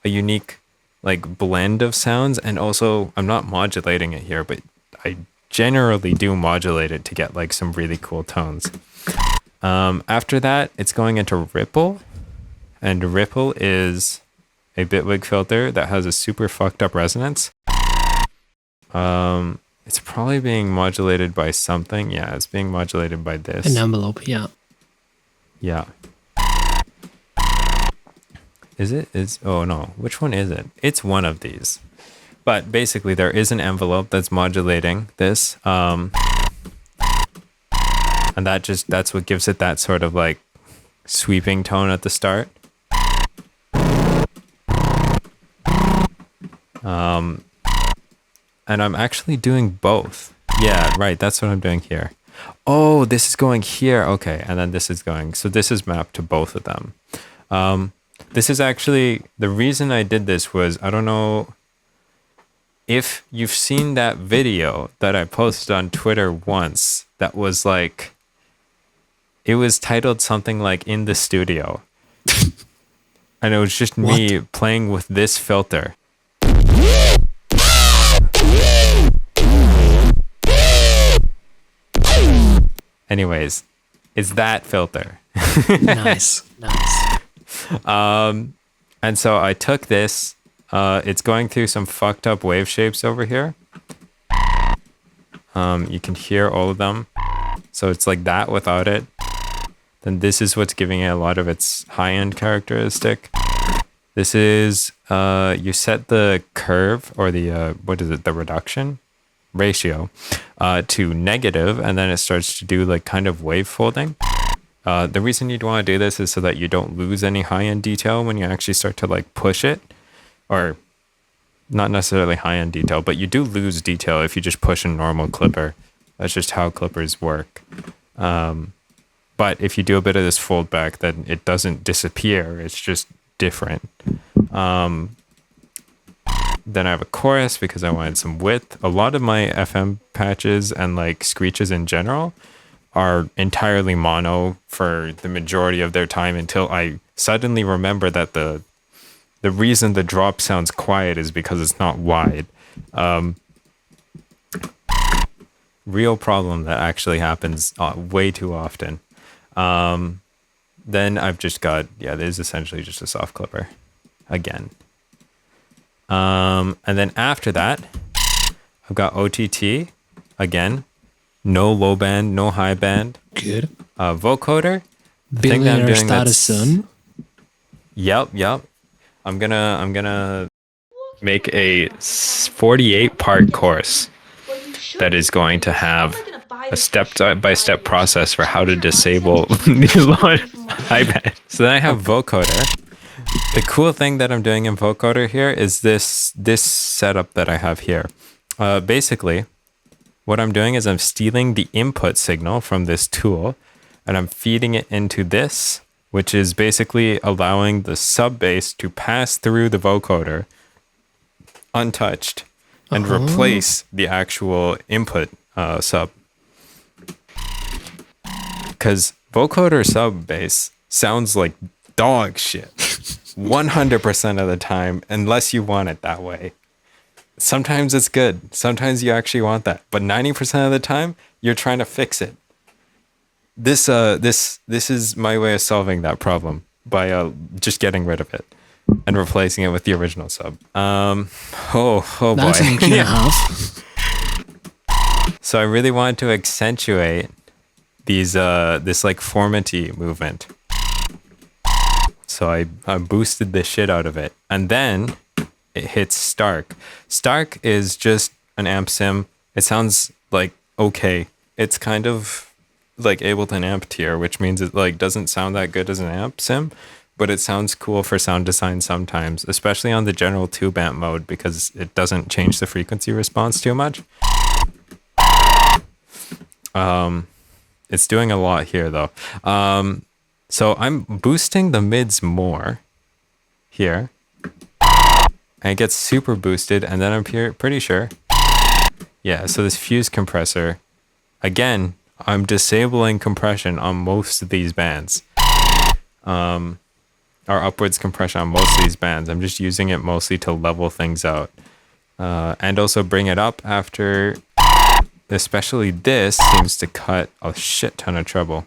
S2: a unique like blend of sounds. And also I'm not modulating it here, but I generally do modulate it to get like some really cool tones. After that, it's going into ripple, and ripple is a bitwig filter that has a super fucked up resonance. It's probably being modulated by something. Yeah, it's being modulated by this.
S1: An envelope, yeah.
S2: Yeah. Is it? Oh no, which one is it? It's one of these. But basically there is an envelope that's modulating this. And that's what gives it that sort of like sweeping tone at the start. And I'm actually doing both. Yeah, right. That's what I'm doing here. Oh, this is going here. Okay. And then this is going. So this is mapped to both of them. This is actually, the reason I did this was, I don't know if you've seen that video that I posted on Twitter once that was like, it was titled something like "In the Studio." And it was just me playing with this filter. Anyways, it's that filter.
S1: Nice.
S2: And so I took this, it's going through some fucked up wave shapes over here. You can hear all of them. So it's like that without it. Then this is what's giving it a lot of its high-end characteristic. This is, you set the curve or the, the reduction ratio to negative, and then it starts to do like kind of wave folding. The reason you'd want to do this is so that you don't lose any high-end detail when you actually start to like push it, or not necessarily high-end detail, but you do lose detail if you just push a normal clipper. That's just how clippers work. But if you do a bit of this fold back, then it doesn't disappear. It's just different. Then I have a chorus because I wanted some width. A lot of my FM patches and like screeches in general are entirely mono for the majority of their time until I suddenly remember that the reason the drop sounds quiet is because it's not wide. Real problem that actually happens way too often. Then I've just got, there's essentially just a soft clipper again. And then after that, I've got OTT again. No low band, no high band.
S1: Good.
S2: Vocoder.
S1: Billionaire status son.
S2: Yep. I'm gonna make a 48-part course that is going to have a step-by-step process for how to disable the high band. So then I have vocoder. The cool thing that I'm doing in vocoder here is this setup that I have here. Basically, what I'm doing is I'm stealing the input signal from this tool and I'm feeding it into this, which is basically allowing the sub bass to pass through the vocoder untouched and replace the actual input sub. Because vocoder sub bass sounds like dog shit 100% of the time, unless you want it that way. Sometimes it's good. Sometimes you actually want that. But 90% of the time, you're trying to fix it. This is my way of solving that problem by just getting rid of it and replacing it with the original sub. Oh boy.
S1: That's an inch and a half.
S2: So I really wanted to accentuate these this like formity movement. So I boosted the shit out of it. And then it hits Stark. Stark is just an amp sim. It sounds like okay. It's kind of like Ableton amp tier, which means it like doesn't sound that good as an amp sim, but it sounds cool for sound design sometimes, especially on the general tube amp mode because it doesn't change the frequency response too much. It's doing a lot here though. So I'm boosting the mids more here. And it gets super boosted, and then I'm pretty sure. Yeah, so this fuse compressor, again, I'm disabling compression on most of these bands. Or upwards compression on most of these bands. I'm just using it mostly to level things out. And also bring it up after, especially this seems to cut a shit ton of treble.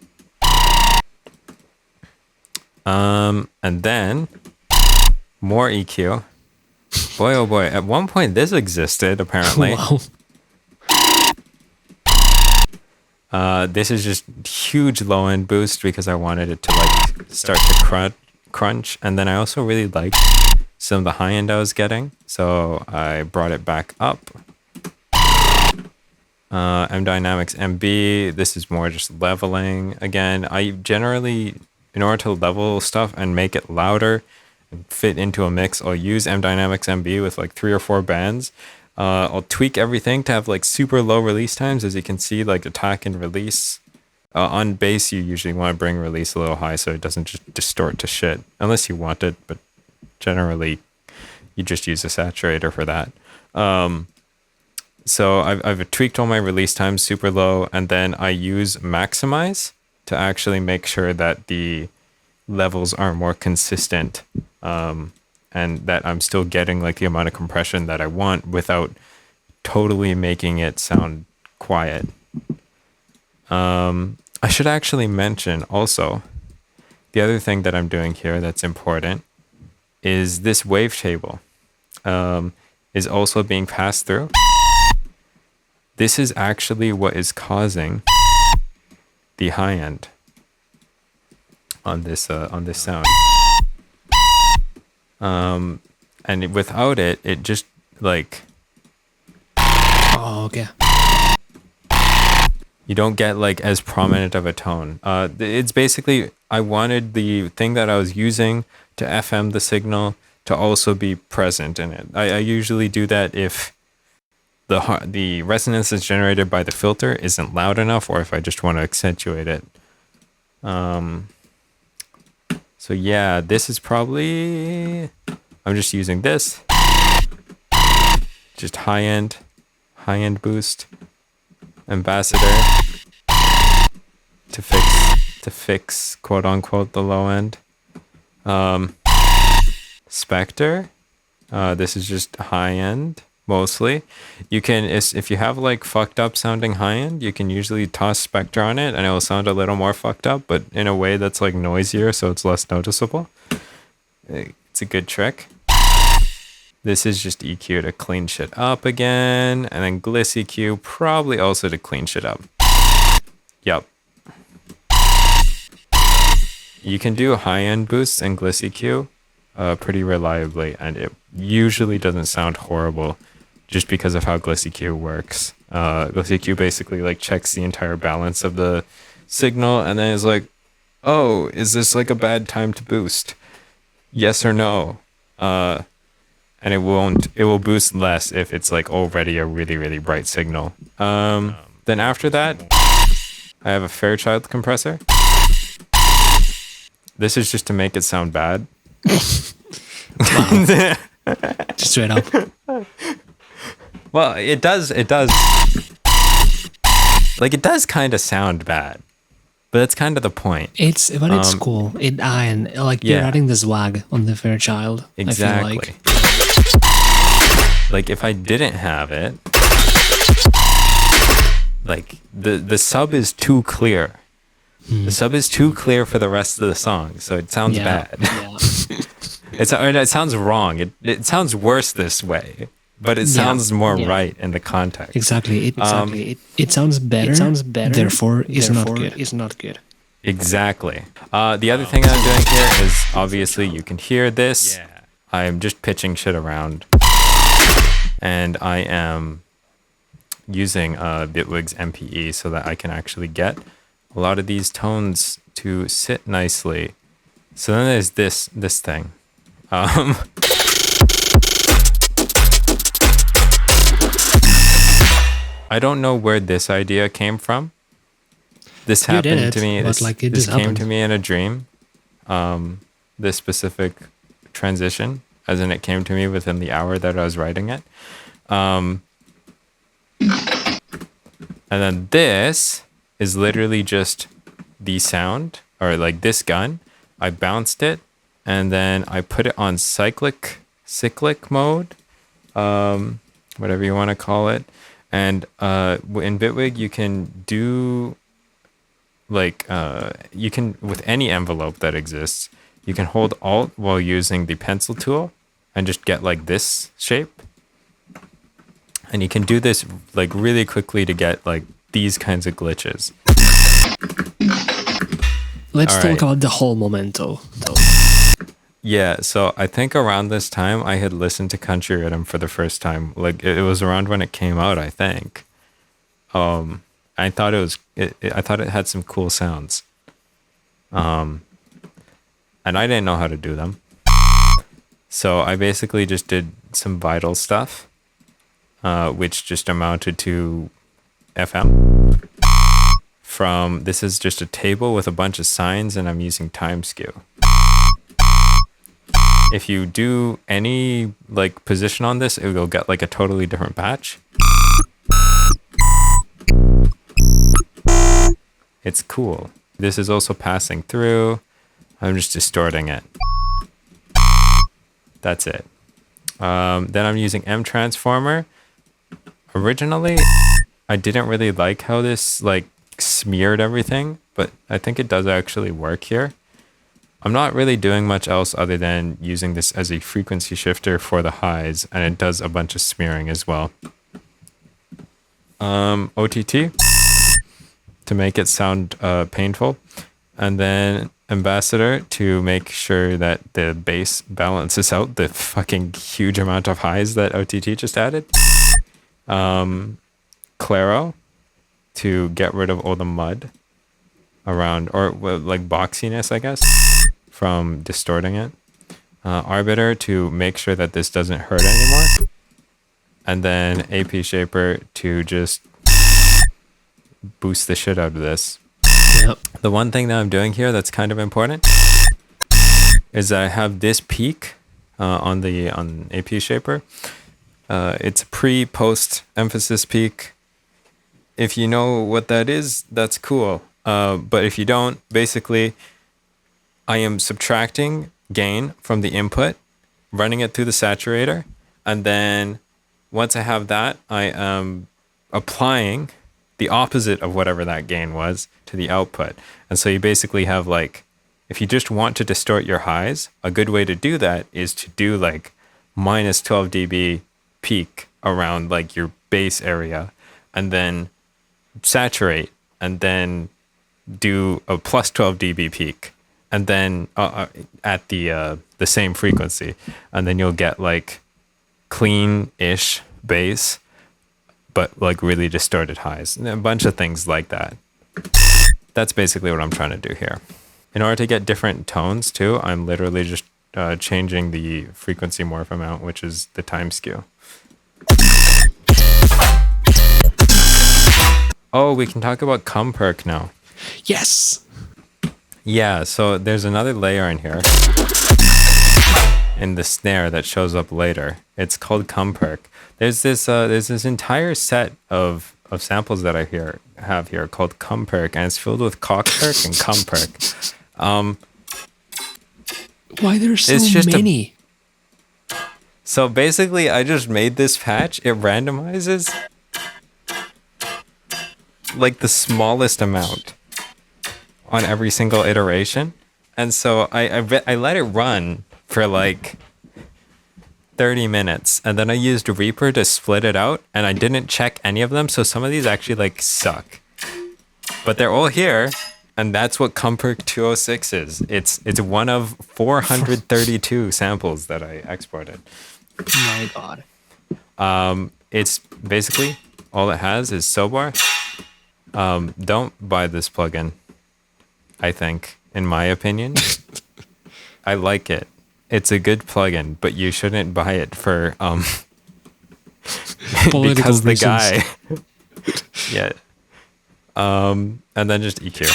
S2: And then more EQ. Boy, oh boy. At one point, this existed, apparently.
S1: Wow.
S2: This is just huge low-end boost because I wanted it to like start to crunch. And then I also really liked some of the high-end I was getting. So I brought it back up. M Dynamics MB. This is more just leveling. Again, I generally, in order to level stuff and make it louder, fit into a mix, I'll use M Dynamics MB with like 3 or 4 bands. I'll tweak everything to have like super low release times. As you can see, like attack and release. On bass, you usually want to bring release a little high so it doesn't just distort to shit, unless you want it, but generally you just use a saturator for that. So I've tweaked all my release times super low, and then I use maximize to actually make sure that the levels are more consistent, and that I'm still getting like the amount of compression that I want without totally making it sound quiet. I should actually mention also the other thing that I'm doing here that's important is this wavetable is also being passed through. This is actually what is causing the high end on this sound. And without it, it just like,
S1: Oh, okay.
S2: you don't get like as prominent of a tone. It's basically, I wanted the thing that I was using to FM the signal to also be present in it. I usually do that if the resonance that's generated by the filter isn't loud enough, or if I just want to accentuate it. So yeah, this is probably, I'm just using this. Just high-end boost. Ambassador to fix quote unquote the low end. Spectre. This is just high end mostly. You can, if you have like fucked up sounding high end, you can usually toss Spectre on it and it will sound a little more fucked up, but in a way that's like noisier, so it's less noticeable. It's a good trick. This is just EQ to clean shit up again, and then Gliss EQ probably also to clean shit up. Yep. You can do high-end boosts in Gliss EQ pretty reliably, and it usually doesn't sound horrible just because of how Gliss EQ works. Gliss EQ basically like checks the entire balance of the signal and then is like, oh, is this like a bad time to boost? Yes or no? And it will boost less if it's like already a really, really bright signal. Then after that, I have a Fairchild compressor. This is just to make it sound bad.
S1: Wow. Just straight up.
S2: Well, it does kind of sound bad, but that's kind of the point.
S1: It's cool. You're adding the swag on the Fairchild.
S2: Exactly.
S1: I feel like.
S2: Like if I didn't have it, like the sub is too clear. The sub is too clear for the rest of the song, so it sounds bad.
S1: Yeah.
S2: It sounds wrong. It sounds worse this way, but it sounds more right in the context.
S1: Exactly. It sounds better. Therefore, it's not good.
S2: Exactly. The other thing I'm doing here is obviously you can hear this. Yeah. I'm just pitching shit around, and I am using Bitwig's MPE so that I can actually get a lot of these tones to sit nicely. So then there's this thing. I don't know where this idea came from. This
S1: You did
S2: happened
S1: it,
S2: to me.
S1: but like it
S2: This
S1: just
S2: came
S1: happened.
S2: to me in a dream. This specific transition, as in it came to me within the hour that I was writing it. And then this is literally just the sound, or like this gun. I bounced it, and then I put it on cyclic mode, whatever you want to call it. And in Bitwig, you can do like you can, with any envelope that exists, you can hold Alt while using the pencil tool and just get like this shape. And you can do this like really quickly to get like these kinds of glitches.
S1: Let's
S2: All
S1: talk
S2: right.
S1: about the whole momento, though.
S2: Yeah, so I think around this time I had listened to Country Rhythm for the first time. Like it was around when it came out, I think. I thought I thought it had some cool sounds. And I didn't know how to do them. So I basically just did some vital stuff, which just amounted to FM. This is just a table with a bunch of signs, and I'm using time skew. If you do any like position on this, it will get like a totally different patch. It's cool. This is also passing through. I'm just distorting it. That's it. Then I'm using M transformer. Originally, I didn't really like how this like smeared everything, but I think it does actually work here. I'm not really doing much else other than using this as a frequency shifter for the highs, and it does a bunch of smearing as well. OTT to make it sound painful, and then ambassador to make sure that the bass balances out the fucking huge amount of highs that OTT just added. Claro to get rid of all the mud around, or well, like boxiness, I guess, from distorting it. Arbiter to make sure that this doesn't hurt anymore. And then AP Shaper to just boost the shit out of this.
S1: Yep.
S2: The one thing that I'm doing here that's kind of important is that I have this peak on AP Shaper. It's a pre-post emphasis peak. If you know what that is, that's cool. But if you don't, basically, I am subtracting gain from the input, running it through the saturator, and then once I have that, I am applying the opposite of whatever that gain was to the output. And so you basically have like, if you just want to distort your highs, a good way to do that is to do like minus 12 dB peak around like your base area, and then saturate, and then do a plus 12 dB peak, and then at the same frequency, and then you'll get like clean-ish bass, but like really distorted highs, and a bunch of things like that. That's basically what I'm trying to do here. In order to get different tones too, I'm literally just changing the frequency morph amount, which is the time skew. Oh, we can talk about perk now.
S1: Yes.
S2: Yeah, so there's another layer in here in the snare that shows up later. It's called perk. There's this entire set of samples that I have here called perk, and it's filled with cockperk and perk.
S1: Why there's
S2: It's
S1: so
S2: just
S1: many?
S2: So basically, I just made this patch. It randomizes like the smallest amount on every single iteration, and so I let it run for like 30 minutes, and then I used Reaper to split it out, and I didn't check any of them, so some of these actually like suck, but they're all here, and that's what Comperk 206 is. It's one of 432 samples that I exported.
S1: Oh my god.
S2: It's basically all it has is Sobar. Don't buy this plugin, I think, in my opinion. I like it. It's a good plugin, but you shouldn't buy it for
S1: Political
S2: because the
S1: reasons.
S2: guy. Yeah. And then just EQ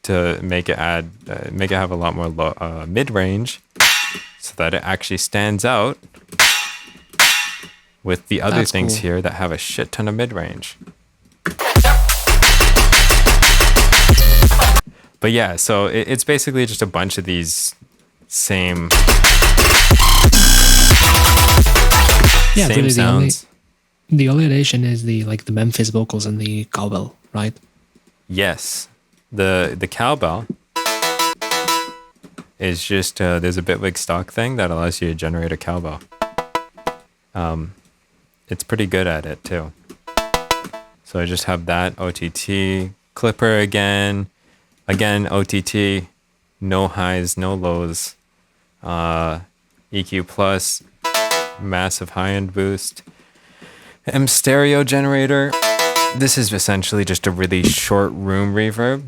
S2: to make it have a lot more mid-range, so that it actually stands out with the other things here that have a shit ton of mid-range. But yeah, so it's basically just a bunch of these same
S1: really
S2: sounds.
S1: The only addition is the Memphis vocals and the cowbell, right?
S2: Yes, the cowbell is just there's a Bitwig stock thing that allows you to generate a cowbell. It's pretty good at it too. So I just have that OTT clipper again OTT, no highs, no lows, EQ plus, massive high-end boost, M stereo generator. This is essentially just a really short room reverb.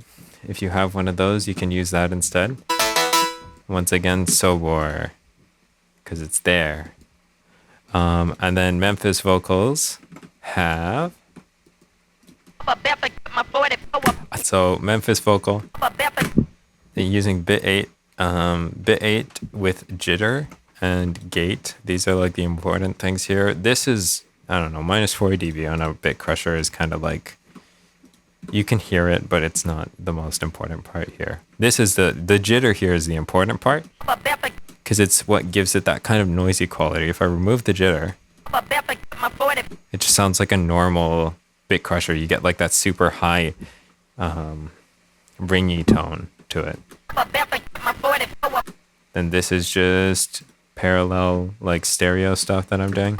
S2: If you have one of those, you can use that instead. Once again, Sobor, because it's there. And then Memphis vocals have... So Memphis vocal, using bit 8 with jitter and gate. These are like the important things here. This is, I don't know, minus 40 dB on a bit crusher is kind of like, you can hear it, but it's not the most important part here. This is the jitter here is the important part, because it's what gives it that kind of noisy quality. If I remove the jitter, it just sounds like a normal bit crusher. You get like that super high ringy tone to it. Then this is just parallel like stereo stuff that I'm doing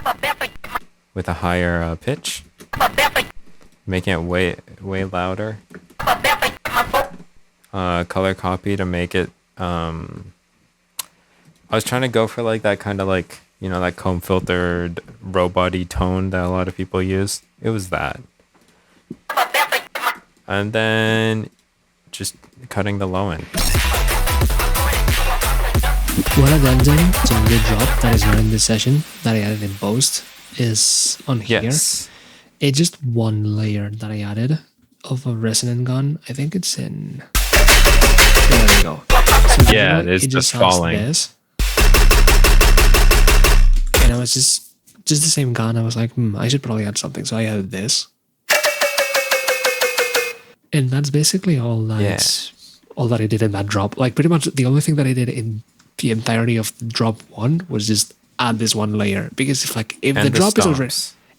S2: with a higher pitch, making it way louder. Color copy to make it I was trying to go for like that kind of like, you know, that comb filtered robot-y tone that a lot of people use. It was that. And then just cutting the low end.
S1: One addendum to the drop that is not in this session that I added in post is on here.
S2: Yes.
S1: It's just one layer that I added of a resonant gun. I think it's in... There we go. So
S2: yeah, it just falling.
S1: This. And it was just the same gun. I was like, I should probably add something. So I added this. And that's basically all that all that I did in that drop. Like pretty much the only thing that I did in the entirety of drop 1 was just add this one layer. Because if the drop is already...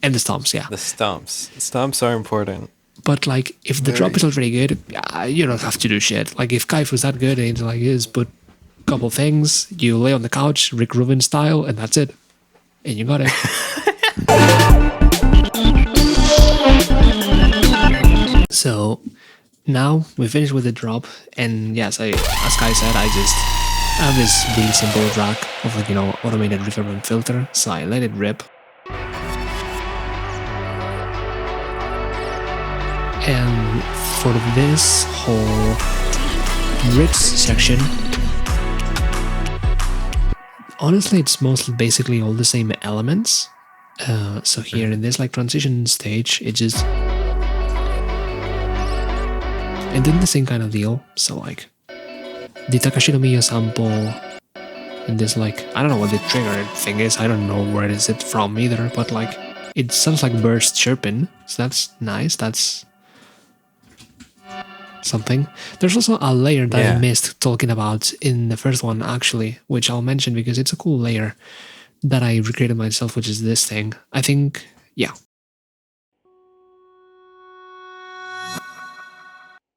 S1: And the stomps, yeah.
S2: The stomps. Stomps are important.
S1: But like if the drop is already good, you don't have to do shit. Like if KAIFU's that good, and like is put a couple things, you lay on the couch, Rick Rubin style, and that's it. And you got it. So now we finished with the drop, and yes, as Kai said, I just have this really simple track of like, you know, automated reverb and filter, so I let it rip. And for this whole rips section, honestly, it's mostly basically all the same elements. So here in this like transition stage, it just... And then the same kind of deal. So like the Takashi no Miya sample and this like, I don't know what the trigger thing is. I don't know where is it from either, but like it sounds like birds chirping. So that's nice. That's something. There's also a layer that I missed talking about in the first one actually, which I'll mention because it's a cool layer that I recreated myself, which is this thing. I think, yeah.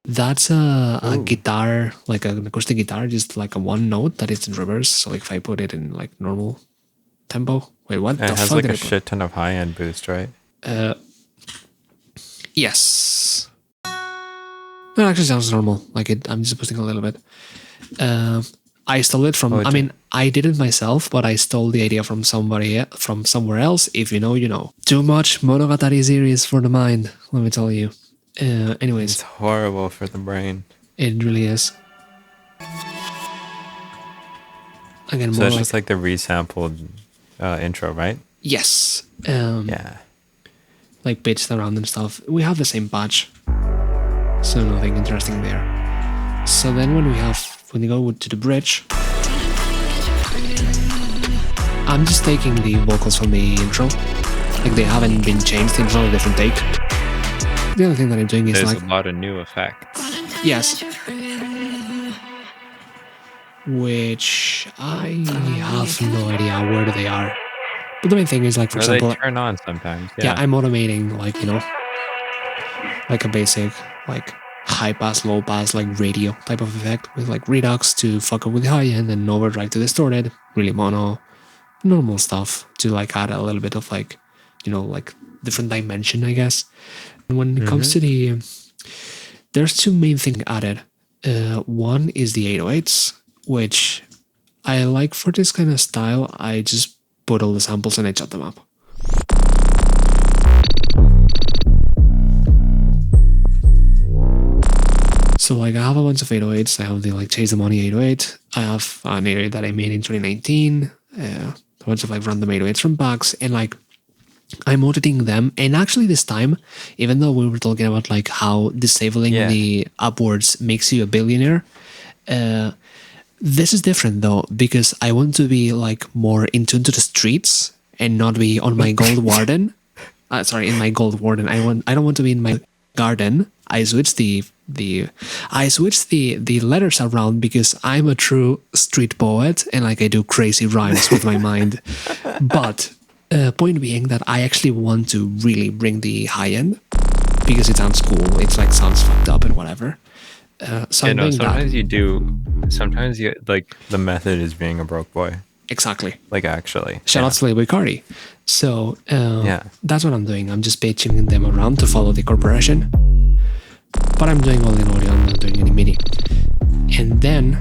S1: That's a guitar, like an acoustic guitar, just like a one note that is in reverse. So like if I put it in like normal tempo, wait, what?
S2: It has like a shit ton of high-end boost, right?
S1: Yes. No, it actually sounds normal. Like I'm just boosting a little bit. I stole it from. I mean, I did it myself, but I stole the idea from from somewhere else. If you know, you know. Too much Monogatari series for the mind. Let me tell you. Anyways,
S2: it's horrible for the brain.
S1: It really is. Again,
S2: so it's just like the resampled intro, right?
S1: Yes.
S2: Yeah.
S1: Like pitched around and stuff. We have the same patch. so nothing interesting there. So then when we go to the bridge, I'm just taking the vocals from the intro. Like they haven't been changed, it's not a different take. The other thing that I'm doing is
S2: There's
S1: like...
S2: a lot of new effects.
S1: Yes. Which I have no idea where they are. But the main thing is like, for
S2: Or they
S1: example...
S2: turn on sometimes.
S1: Yeah, I'm automating like, like a basic like high pass, low pass, like radio type of effect with like redux to fuck up with the high end and overdrive to distorted, really mono, normal stuff to like add a little bit of like, like different dimension, I guess. And when it comes to the... There's two main things added. One is the 808s, which I like for this kind of style. I just put all the samples and I chop them up. So like I have a bunch of 808s. I have the like Chase the Money 808. I have an 808 that I made in 2019. A bunch of like random 808s from packs, and like I'm auditing them. And actually this time, even though we were talking about like how disabling the upwards makes you a billionaire, this is different though, because I want to be like more in tune to the streets and not be on my gold warden. In my gold warden. I don't want to be in my garden. I switched the letters around because I'm a true street poet and like I do crazy rhymes with my mind. But point being that I actually want to really bring the high end because it sounds cool. It's like sounds fucked up and whatever. So
S2: sometimes you do. Sometimes you like the method is being a broke boy.
S1: Exactly.
S2: Like actually.
S1: Shout out to Playboy Cardi. So that's what I'm doing. I'm just pitching them around to follow the corporation. But I'm doing all in audio, I'm not doing any MIDI. And then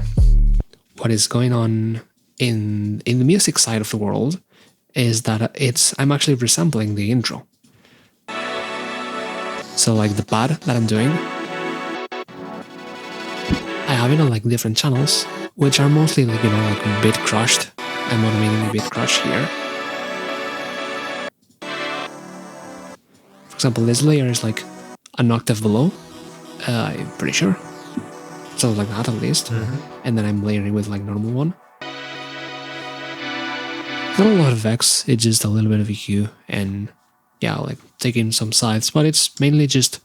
S1: what is going on in the music side of the world is that I'm actually resampling the intro. So like the pad that I'm doing, I have it on like different channels, which are mostly like, like bit crushed. I'm automating the bit crush here. For example, this layer is like an octave below. I'm pretty sure. Something like that at least. And then I'm layering with like normal one. Not a lot of X, it's just a little bit of EQ and like taking some sides, but it's mainly just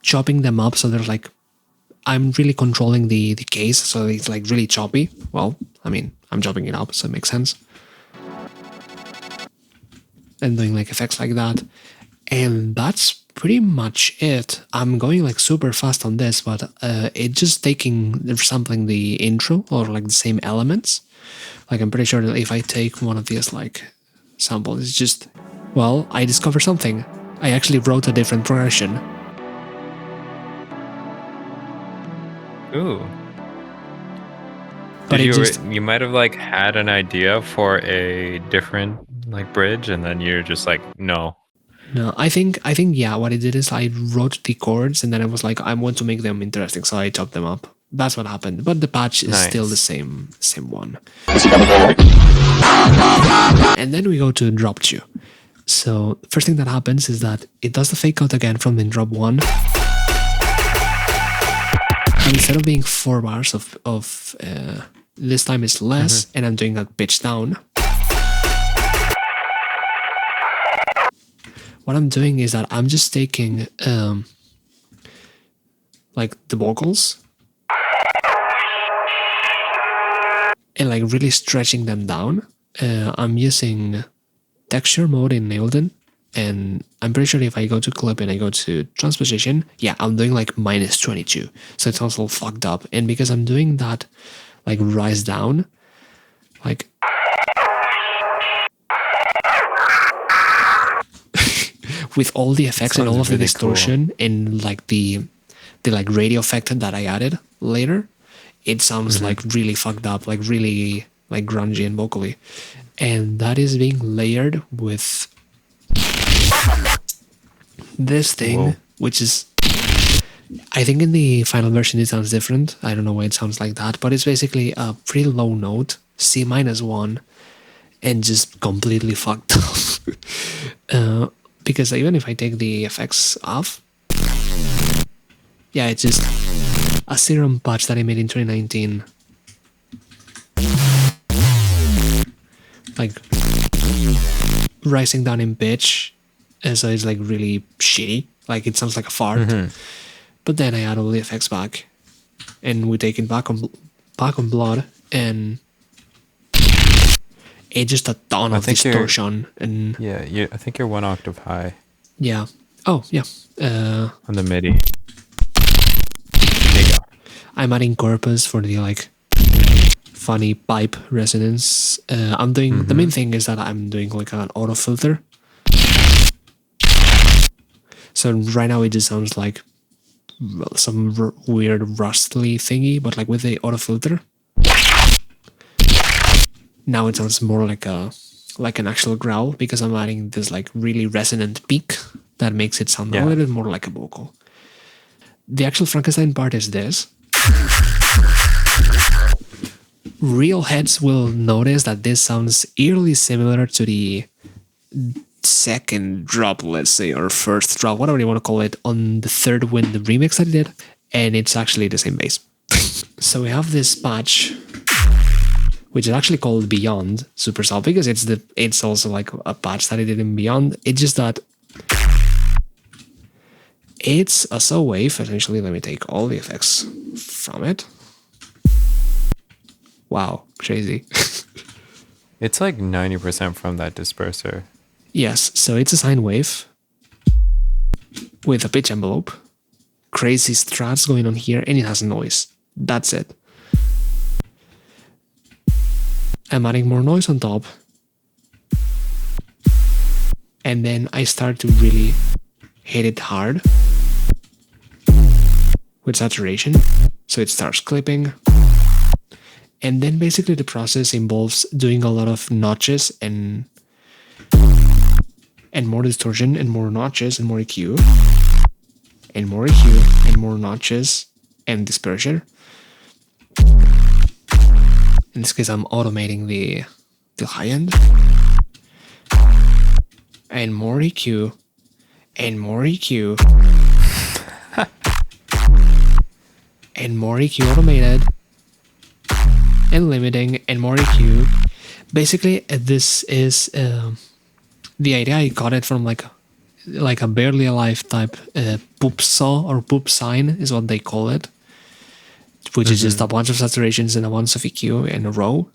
S1: chopping them up so there's like, I'm really controlling the case, so it's like really choppy. Well, I mean, I'm chopping it up, so it makes sense. And doing like effects like that. And that's pretty much it. I'm going like super fast on this, but it's just sampling the intro or like the same elements. Like I'm pretty sure that if I take one of these like samples, it's just, well, I discovered something. I actually wrote a different progression.
S2: Ooh.
S1: But
S2: you might have like had an idea for a different like bridge and then you're just like, no,
S1: I think what I did is I wrote the chords and then I was like, I want to make them interesting, so I chopped them up. That's what happened. But the patch is still the same one. And then we go to drop 2. So the first thing that happens is that it does the fake out again from the drop 1. And instead of being 4 bars of this time it's less, and I'm doing that pitch down. What I'm doing is that I'm just taking like the vocals and like really stretching them down. I'm using texture mode in Ableton, and I'm pretty sure if I go to clip and I go to transposition, I'm doing like -22, so it sounds all fucked up. And because I'm doing that like rise down, like with all the effects and all of the distortion and like the like radio effect that I added later, it sounds like really fucked up, like really like grungy and vocally. And that is being layered with this thing, which is, I think in the final version it sounds different. I don't know why it sounds like that, but it's basically a pretty low note, C-1, and just completely fucked up. Because even if I take the effects off, Yeah, it's just a serum patch that I made in 2019. Like rising down in pitch, and so it's like really shitty. Like it sounds like a fart. But then I add all the effects back, and we take it back on blood, and it's just a ton of distortion. And
S2: yeah, I think you're 1 octave high.
S1: Yeah. Oh yeah.
S2: On the MIDI. There you go.
S1: I'm adding corpus for the like funny pipe resonance. I'm doing the main thing is that I'm doing like an auto filter. So right now it just sounds like some weird rustly thingy, but like with the auto filter, now it sounds more like an actual growl because I'm adding this like really resonant peak that makes it sound a little bit more like a vocal. The actual Frankenstein part is this. Real heads will notice that this sounds eerily similar to the second drop, let's say, or first drop, whatever you want to call it, on the Third Wind remix that I did, and it's actually the same bass. So we have this patch, which is actually called Beyond Supercell because it's also like a patch that I did in Beyond. It's just that it's a saw wave. Essentially, let me take all the effects from it. Wow, crazy.
S2: It's like 90% from that disperser.
S1: Yes, so it's a sine wave with a pitch envelope, crazy strats going on here, and it has noise. That's it. I'm adding more noise on top, and then I start to really hit it hard with saturation, so it starts clipping. And then basically the process involves doing a lot of notches and more distortion and more notches and more EQ and more EQ and more notches and dispersion. In this case, I'm automating the high end and more EQ and more EQ and more EQ automated and limiting and more EQ. Basically, this is the idea. I got it from like a barely alive type poop saw or poop sine is what they call it, which is just a bunch of saturations and a bunch of EQ in a row.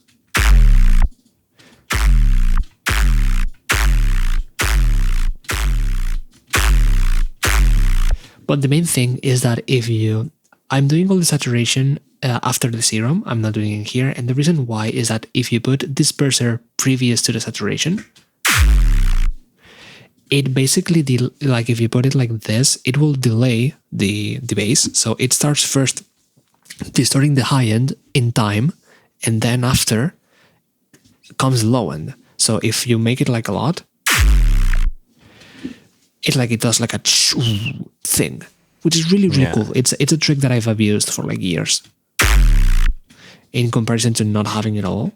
S1: But the main thing is that I'm doing all the saturation after the serum. I'm not doing it here, and the reason why is that if you put disperser previous to the saturation, it basically like if you put it like this, it will delay the bass. So it starts first distorting the high end in time, and then after comes low end. So if you make it like a lot, it does like a thing, which is really cool. It's a trick that I've abused for like years, in comparison to not having it all.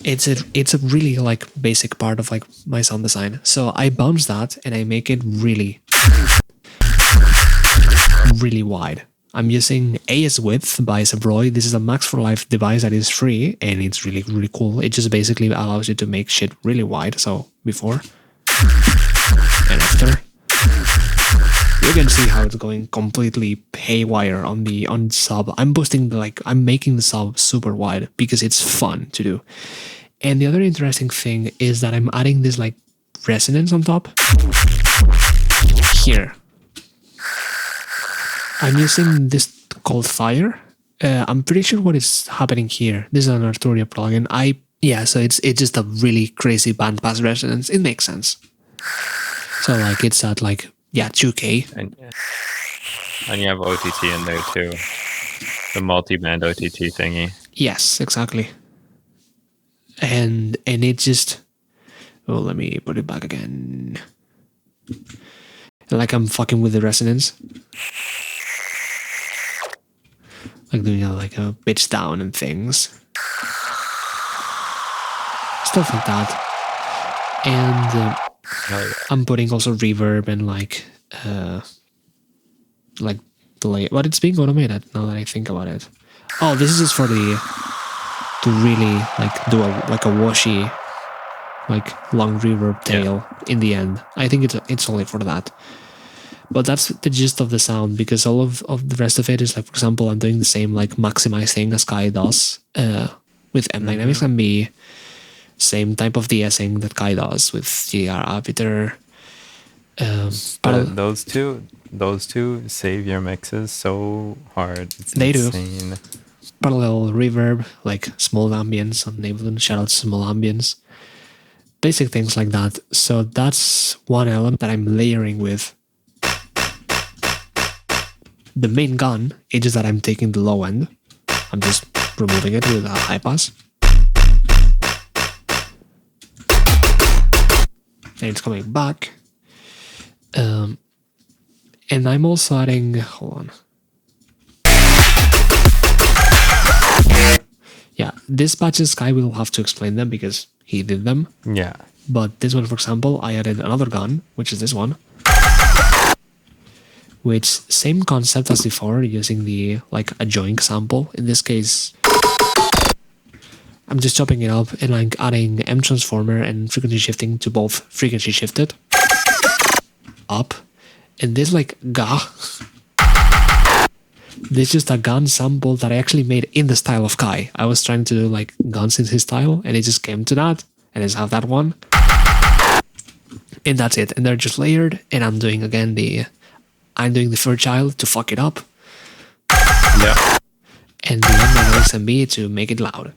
S1: It's a really like basic part of like my sound design. So I bounce that and I make it really wide. I'm using AS Width by Sebroy. This is a Max for Life device that is free and it's really cool. It just basically allows you to make shit really wide. So before and after, you can see how it's going completely haywire on sub. I'm making the sub super wide because it's fun to do. And the other interesting thing is that I'm adding this like resonance on top here. I'm using this called Fire. I'm pretty sure what is happening here. This is an Arturia plugin. So it's just a really crazy bandpass resonance. It makes sense. So like it's at like 2K.
S2: And you have OTT in there too. The multi-band OTT thingy.
S1: Yes, exactly. And it just let me put it back again. Like I'm fucking with the resonance. Like doing like a pitch down and things. Stuff like that. And
S2: Hell yeah.
S1: I'm putting also reverb and delay, but it's being automated now that I think about it. Oh, this is just for the to really do a washy long reverb tail in the end. I think it's only for that. But that's the gist of the sound, because all of the rest of it is for example, I'm doing the same maximize thing as Kai does with M Dynamics MB, same type of de-essing that Kai does with GR Arbiter.
S2: But those two save your mixes so hard. It's insane.
S1: Do. Parallel reverb, small ambience on Ableton. Shout out to small ambience. Basic things like that. So that's one element that I'm layering with the main gun. It's just that I'm taking the low end. I'm just removing it with a high pass. And it's coming back. And I'm also adding, hold on. Yeah, this patches Kai will have to explain them because he did them.
S2: Yeah.
S1: But this one, for example, I added another gun, which is this one. Which, same concept as before, using the, a joink sample. In this case, I'm just chopping it up and adding M transformer and frequency shifting to both frequency shifted up. And this ga. This is just a gun sample that I actually made in the style of Kai. I was trying to do guns in his style, and it just came to that, and I just have that one. And that's it. And they're just layered, and I'm doing again the third child to fuck it up.
S2: Yeah.
S1: And the MB to make it loud.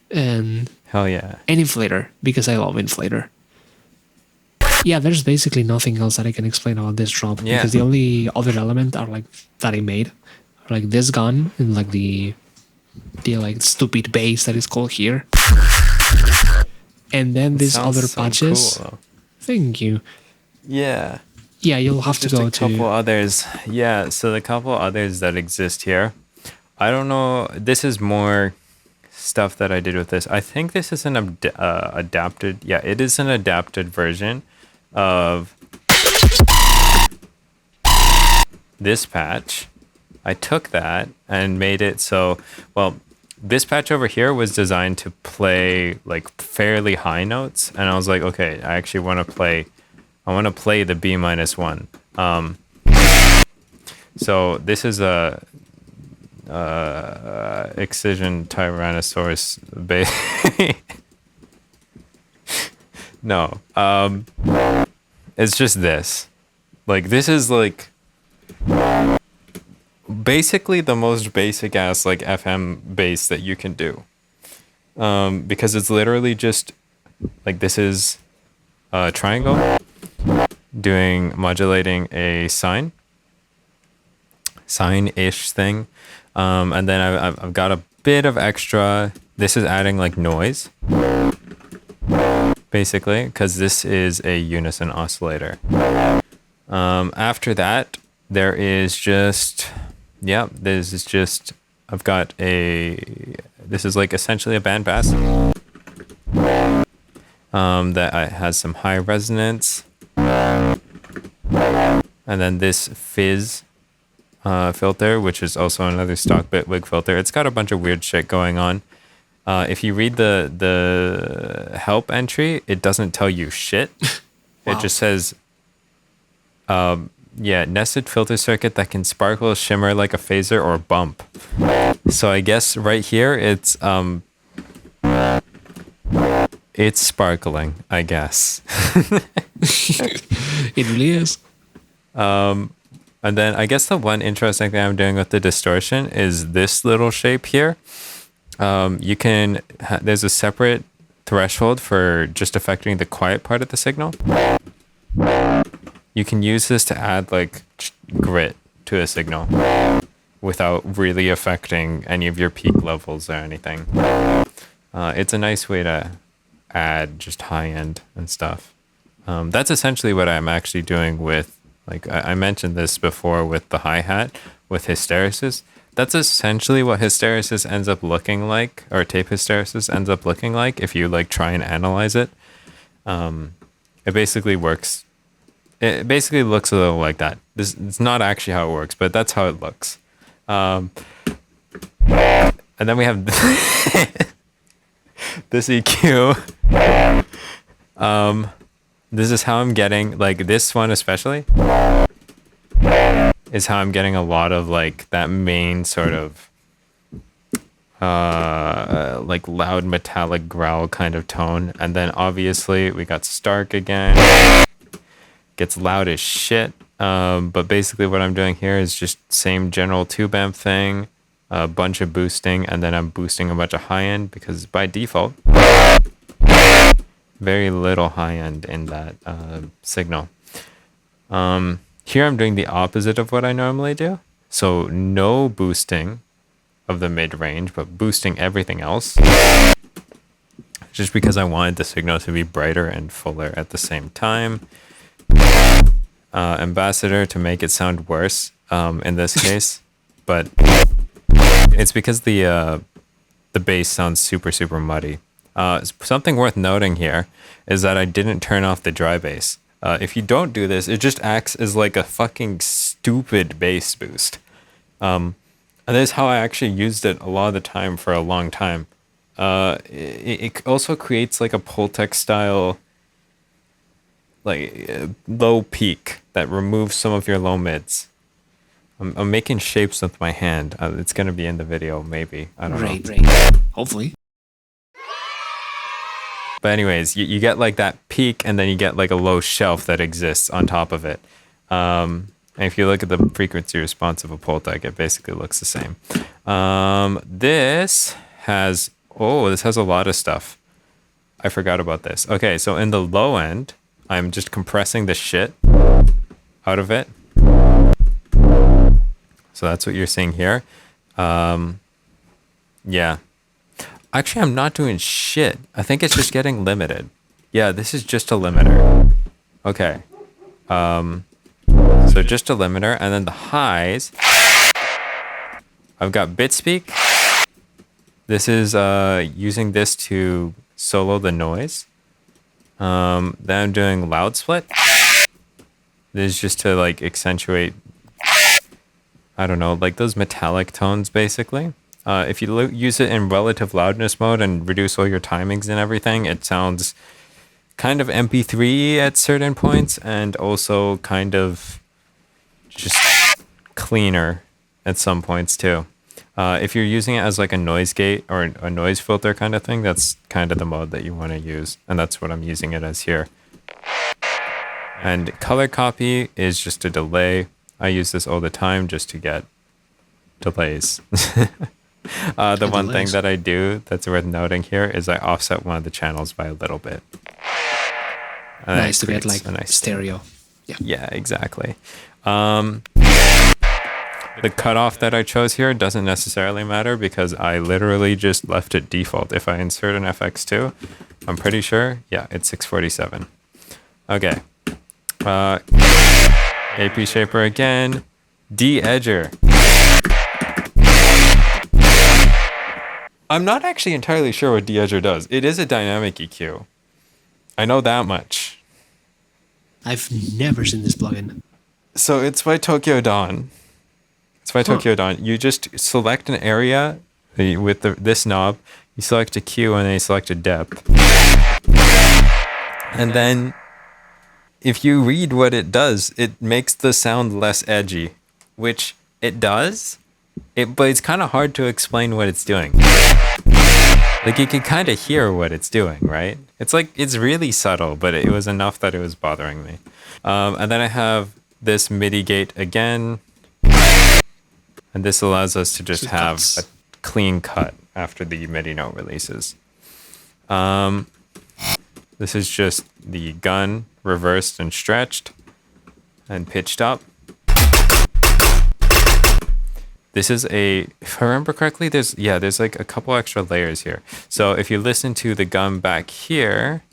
S1: And
S2: hell yeah.
S1: An inflator, because I love inflator. Yeah, there's basically nothing else that I can explain about this drop, because the only other element are that I made, this gun and the stupid bass that is called here, and then these other patches. Cool, thank you.
S2: Yeah.
S1: Yeah, you'll have to go to
S2: a couple others. Yeah, so the couple others that exist here, I don't know. This is more stuff that I did with this. I think this is an adapted. Yeah, it is an adapted version of this patch. I took that and made it so, well, this patch over here was designed to play fairly high notes, and I was like, okay, I actually want to play the B-1. So this is a Excision Tyrannosaurus bass. No, it's just this. This is basically the most basic ass FM bass that you can do. Because it's literally just this is a triangle modulating a sine-ish thing. And then I've got a bit of extra. This is adding noise, basically, because this is a unison oscillator. After that, there is just, I've got this is essentially a bandpass that has some high resonance. And then this fizz filter, which is also another stock Bitwig filter. It's got a bunch of weird shit going on. If you read the help entry, it doesn't tell you shit. Wow. It just says, nested filter circuit that can sparkle, shimmer like a phaser, or bump. So I guess right here it's sparkling, I guess.
S1: It really is.
S2: And then I guess the one interesting thing I'm doing with the distortion is this little shape here. You can, there's a separate threshold for just affecting the quiet part of the signal. You can use this to add grit to a signal without really affecting any of your peak levels or anything. It's a nice way to add just high end and stuff. That's essentially what I'm actually doing with, I mentioned this before with the hi-hat, with hysteresis. That's essentially what hysteresis ends up looking like, or tape hysteresis ends up looking like, if you try and analyze it. It basically works. It basically looks a little like that. It's not actually how it works, but that's how it looks. And then we have this EQ. This is how I'm getting, like, this one especially is how I'm getting a lot of like that main sort of like loud metallic growl kind of tone. And then obviously we got Stark again. Gets loud as shit. But basically what I'm doing here is just same general tube amp thing, a bunch of boosting, and then I'm boosting a bunch of high end because by default, very little high end in that signal. Here I'm doing the opposite of what I normally do. So no boosting of the mid range, but boosting everything else. Just because I wanted the signal to be brighter and fuller at the same time. Ambassador to make it sound worse in this case, but it's because the bass sounds super muddy. Something worth noting here is that I didn't turn off the dry bass. If you don't do this, it just acts as like a fucking stupid bass boost. And this is how I actually used it a lot of the time for a long time. It also creates like a Pultec style like low peak that removes some of your low mids. I'm making shapes with my hand. It's gonna be in the video, maybe. I don't know.
S1: Right. Hopefully.
S2: But anyways, you get like that peak, and then you get like a low shelf that exists on top of it. And if you look at the frequency response of a Pultec, it basically looks the same. This has a lot of stuff. I forgot about this. Okay, so in the low end, I'm just compressing the shit out of it. So that's what you're seeing here. Yeah. Actually, I'm not doing shit. I think it's just getting limited. Yeah, this is just a limiter. Okay. So just a limiter. And then the highs. I've got bit speak. This is using this to solo the noise. Then I'm doing loud split. This is just to like accentuate, I don't know, like those metallic tones basically. If you use it in relative loudness mode and reduce all your timings and everything, it sounds kind of MP3 at certain points and also kind of just cleaner at some points too. If you're using it as like a noise gate or a noise filter kind of thing, that's kind of the mode that you want to use. And that's what I'm using it as here. And color copy is just a delay. I use this all the time just to get delays. The one thing that I do that's worth noting here is I offset one of the channels by a little bit. And
S1: nice to get like a nice stereo.
S2: Yeah, exactly. The cutoff that I chose here doesn't necessarily matter because I literally just left it default. If I insert an FX2, I'm pretty sure, yeah, it's 647. Okay. AP Shaper again. De-edger. I'm not actually entirely sure what de-edger does. It is a dynamic EQ. I know that much.
S1: I've never seen this plugin.
S2: So it's by Tokyo Dawn. You just select an area with this knob. You select a Q and then you select a depth. And then if you read what it does, it makes the sound less edgy, which it does. But it's kind of hard to explain what it's doing. Like you can kind of hear what it's doing, right? It's like, it's really subtle, but it was enough that it was bothering me. And then I have this MIDI gate again. And this allows us to just have a clean cut after the MIDI note releases. This is just the gun reversed and stretched and pitched up. This is if I remember correctly, there's like a couple extra layers here. So if you listen to the gun back here,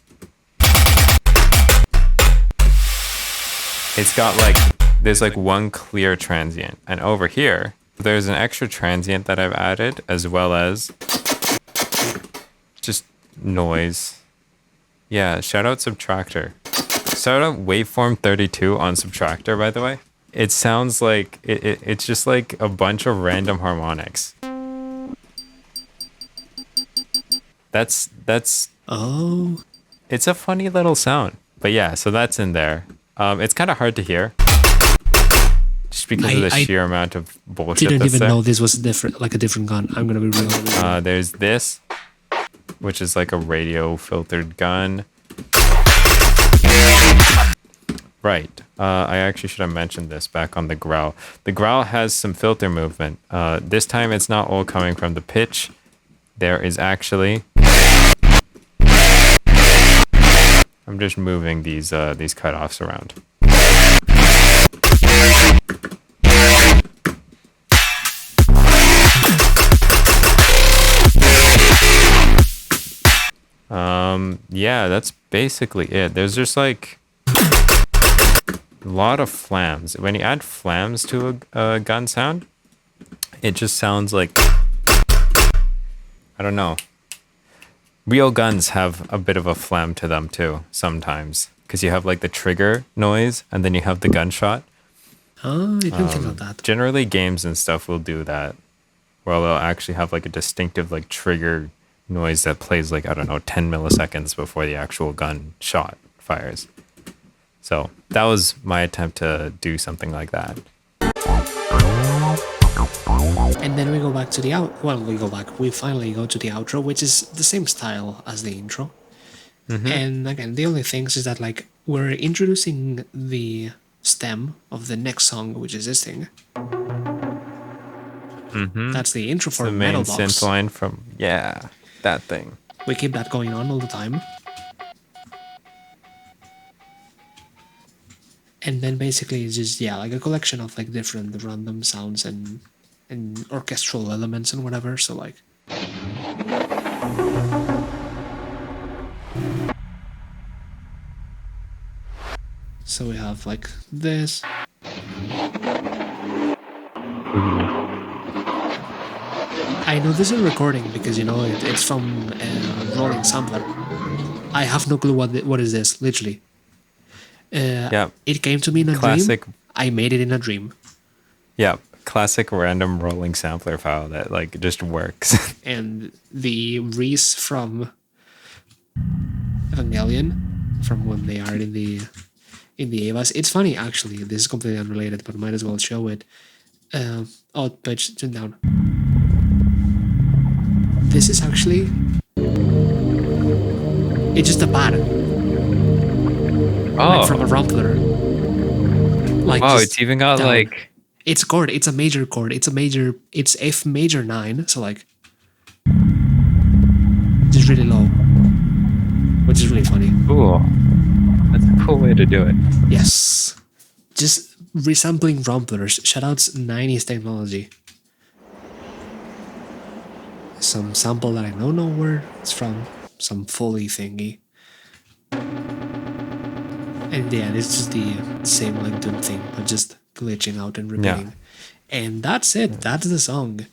S2: it's got like, there's like one clear transient. And over here, there's an extra transient that I've added, as well as just noise. Yeah, shout out Subtractor. Start up waveform 32 on subtractor, by the way. It sounds like it's just like a bunch of random harmonics. That's
S1: Oh.
S2: it's a funny little sound. But yeah, so that's in there. It's kind of hard to hear just because of the sheer amount of bullshit.
S1: Didn't
S2: that's
S1: even
S2: there.
S1: know this was different, like a different gun. I'm gonna be real.
S2: There's this, which is like a radio filtered gun. Right. I actually should have mentioned this back on the growl. The growl has some filter movement. This time it's not all coming from the pitch. There is actually... I'm just moving these cutoffs around. Yeah, that's basically it. There's just like a lot of flams. When you add flams to a gun sound, it just sounds like, I don't know. Real guns have a bit of a flam to them too, sometimes. Because you have like the trigger noise and then you have the gunshot.
S1: Oh, I didn't think of that.
S2: Generally games and stuff will do that. Where they'll actually have like a distinctive like trigger noise that plays like, I don't know, 10 milliseconds before the actual gunshot fires. So that was my attempt to do something like that.
S1: And then we go back to the we finally go to the outro, which is the same style as the intro. And again, the only things is that like we're introducing the stem of the next song, which is this thing. That's the intro for
S2: The main
S1: Metal Box.
S2: synth line from, yeah, that thing.
S1: We keep that going on all the time. And then basically it's just, yeah, like a collection of like different random sounds and orchestral elements and whatever. So like... So we have like this. I know this is recording because, you know, it's from Rolling Sampler. I have no clue what is this, literally.
S2: Yeah.
S1: It came to me in a
S2: Classic.
S1: dream. I made it in a dream.
S2: Yeah, classic random rolling sampler file that like just works.
S1: And the Reese from Evangelion, from when they are in the Evas. It's funny actually. This is completely unrelated, but might as well show it. Page turn down. This is actually, it's just a pad. Like from a rumpler. Like
S2: oh, it's even got
S1: down.
S2: like...
S1: It's a chord. It's a major chord. It's F major 9. So like, just really low, which is really funny.
S2: Cool. That's a cool way to do it.
S1: Yes. Just resampling rumplers. Shoutouts 90s technology. Some sample that I don't know where it's from. Some Foley thingy. And yeah, it's just the same like Doom thing, but just glitching out and repeating. And that's it. That's the song.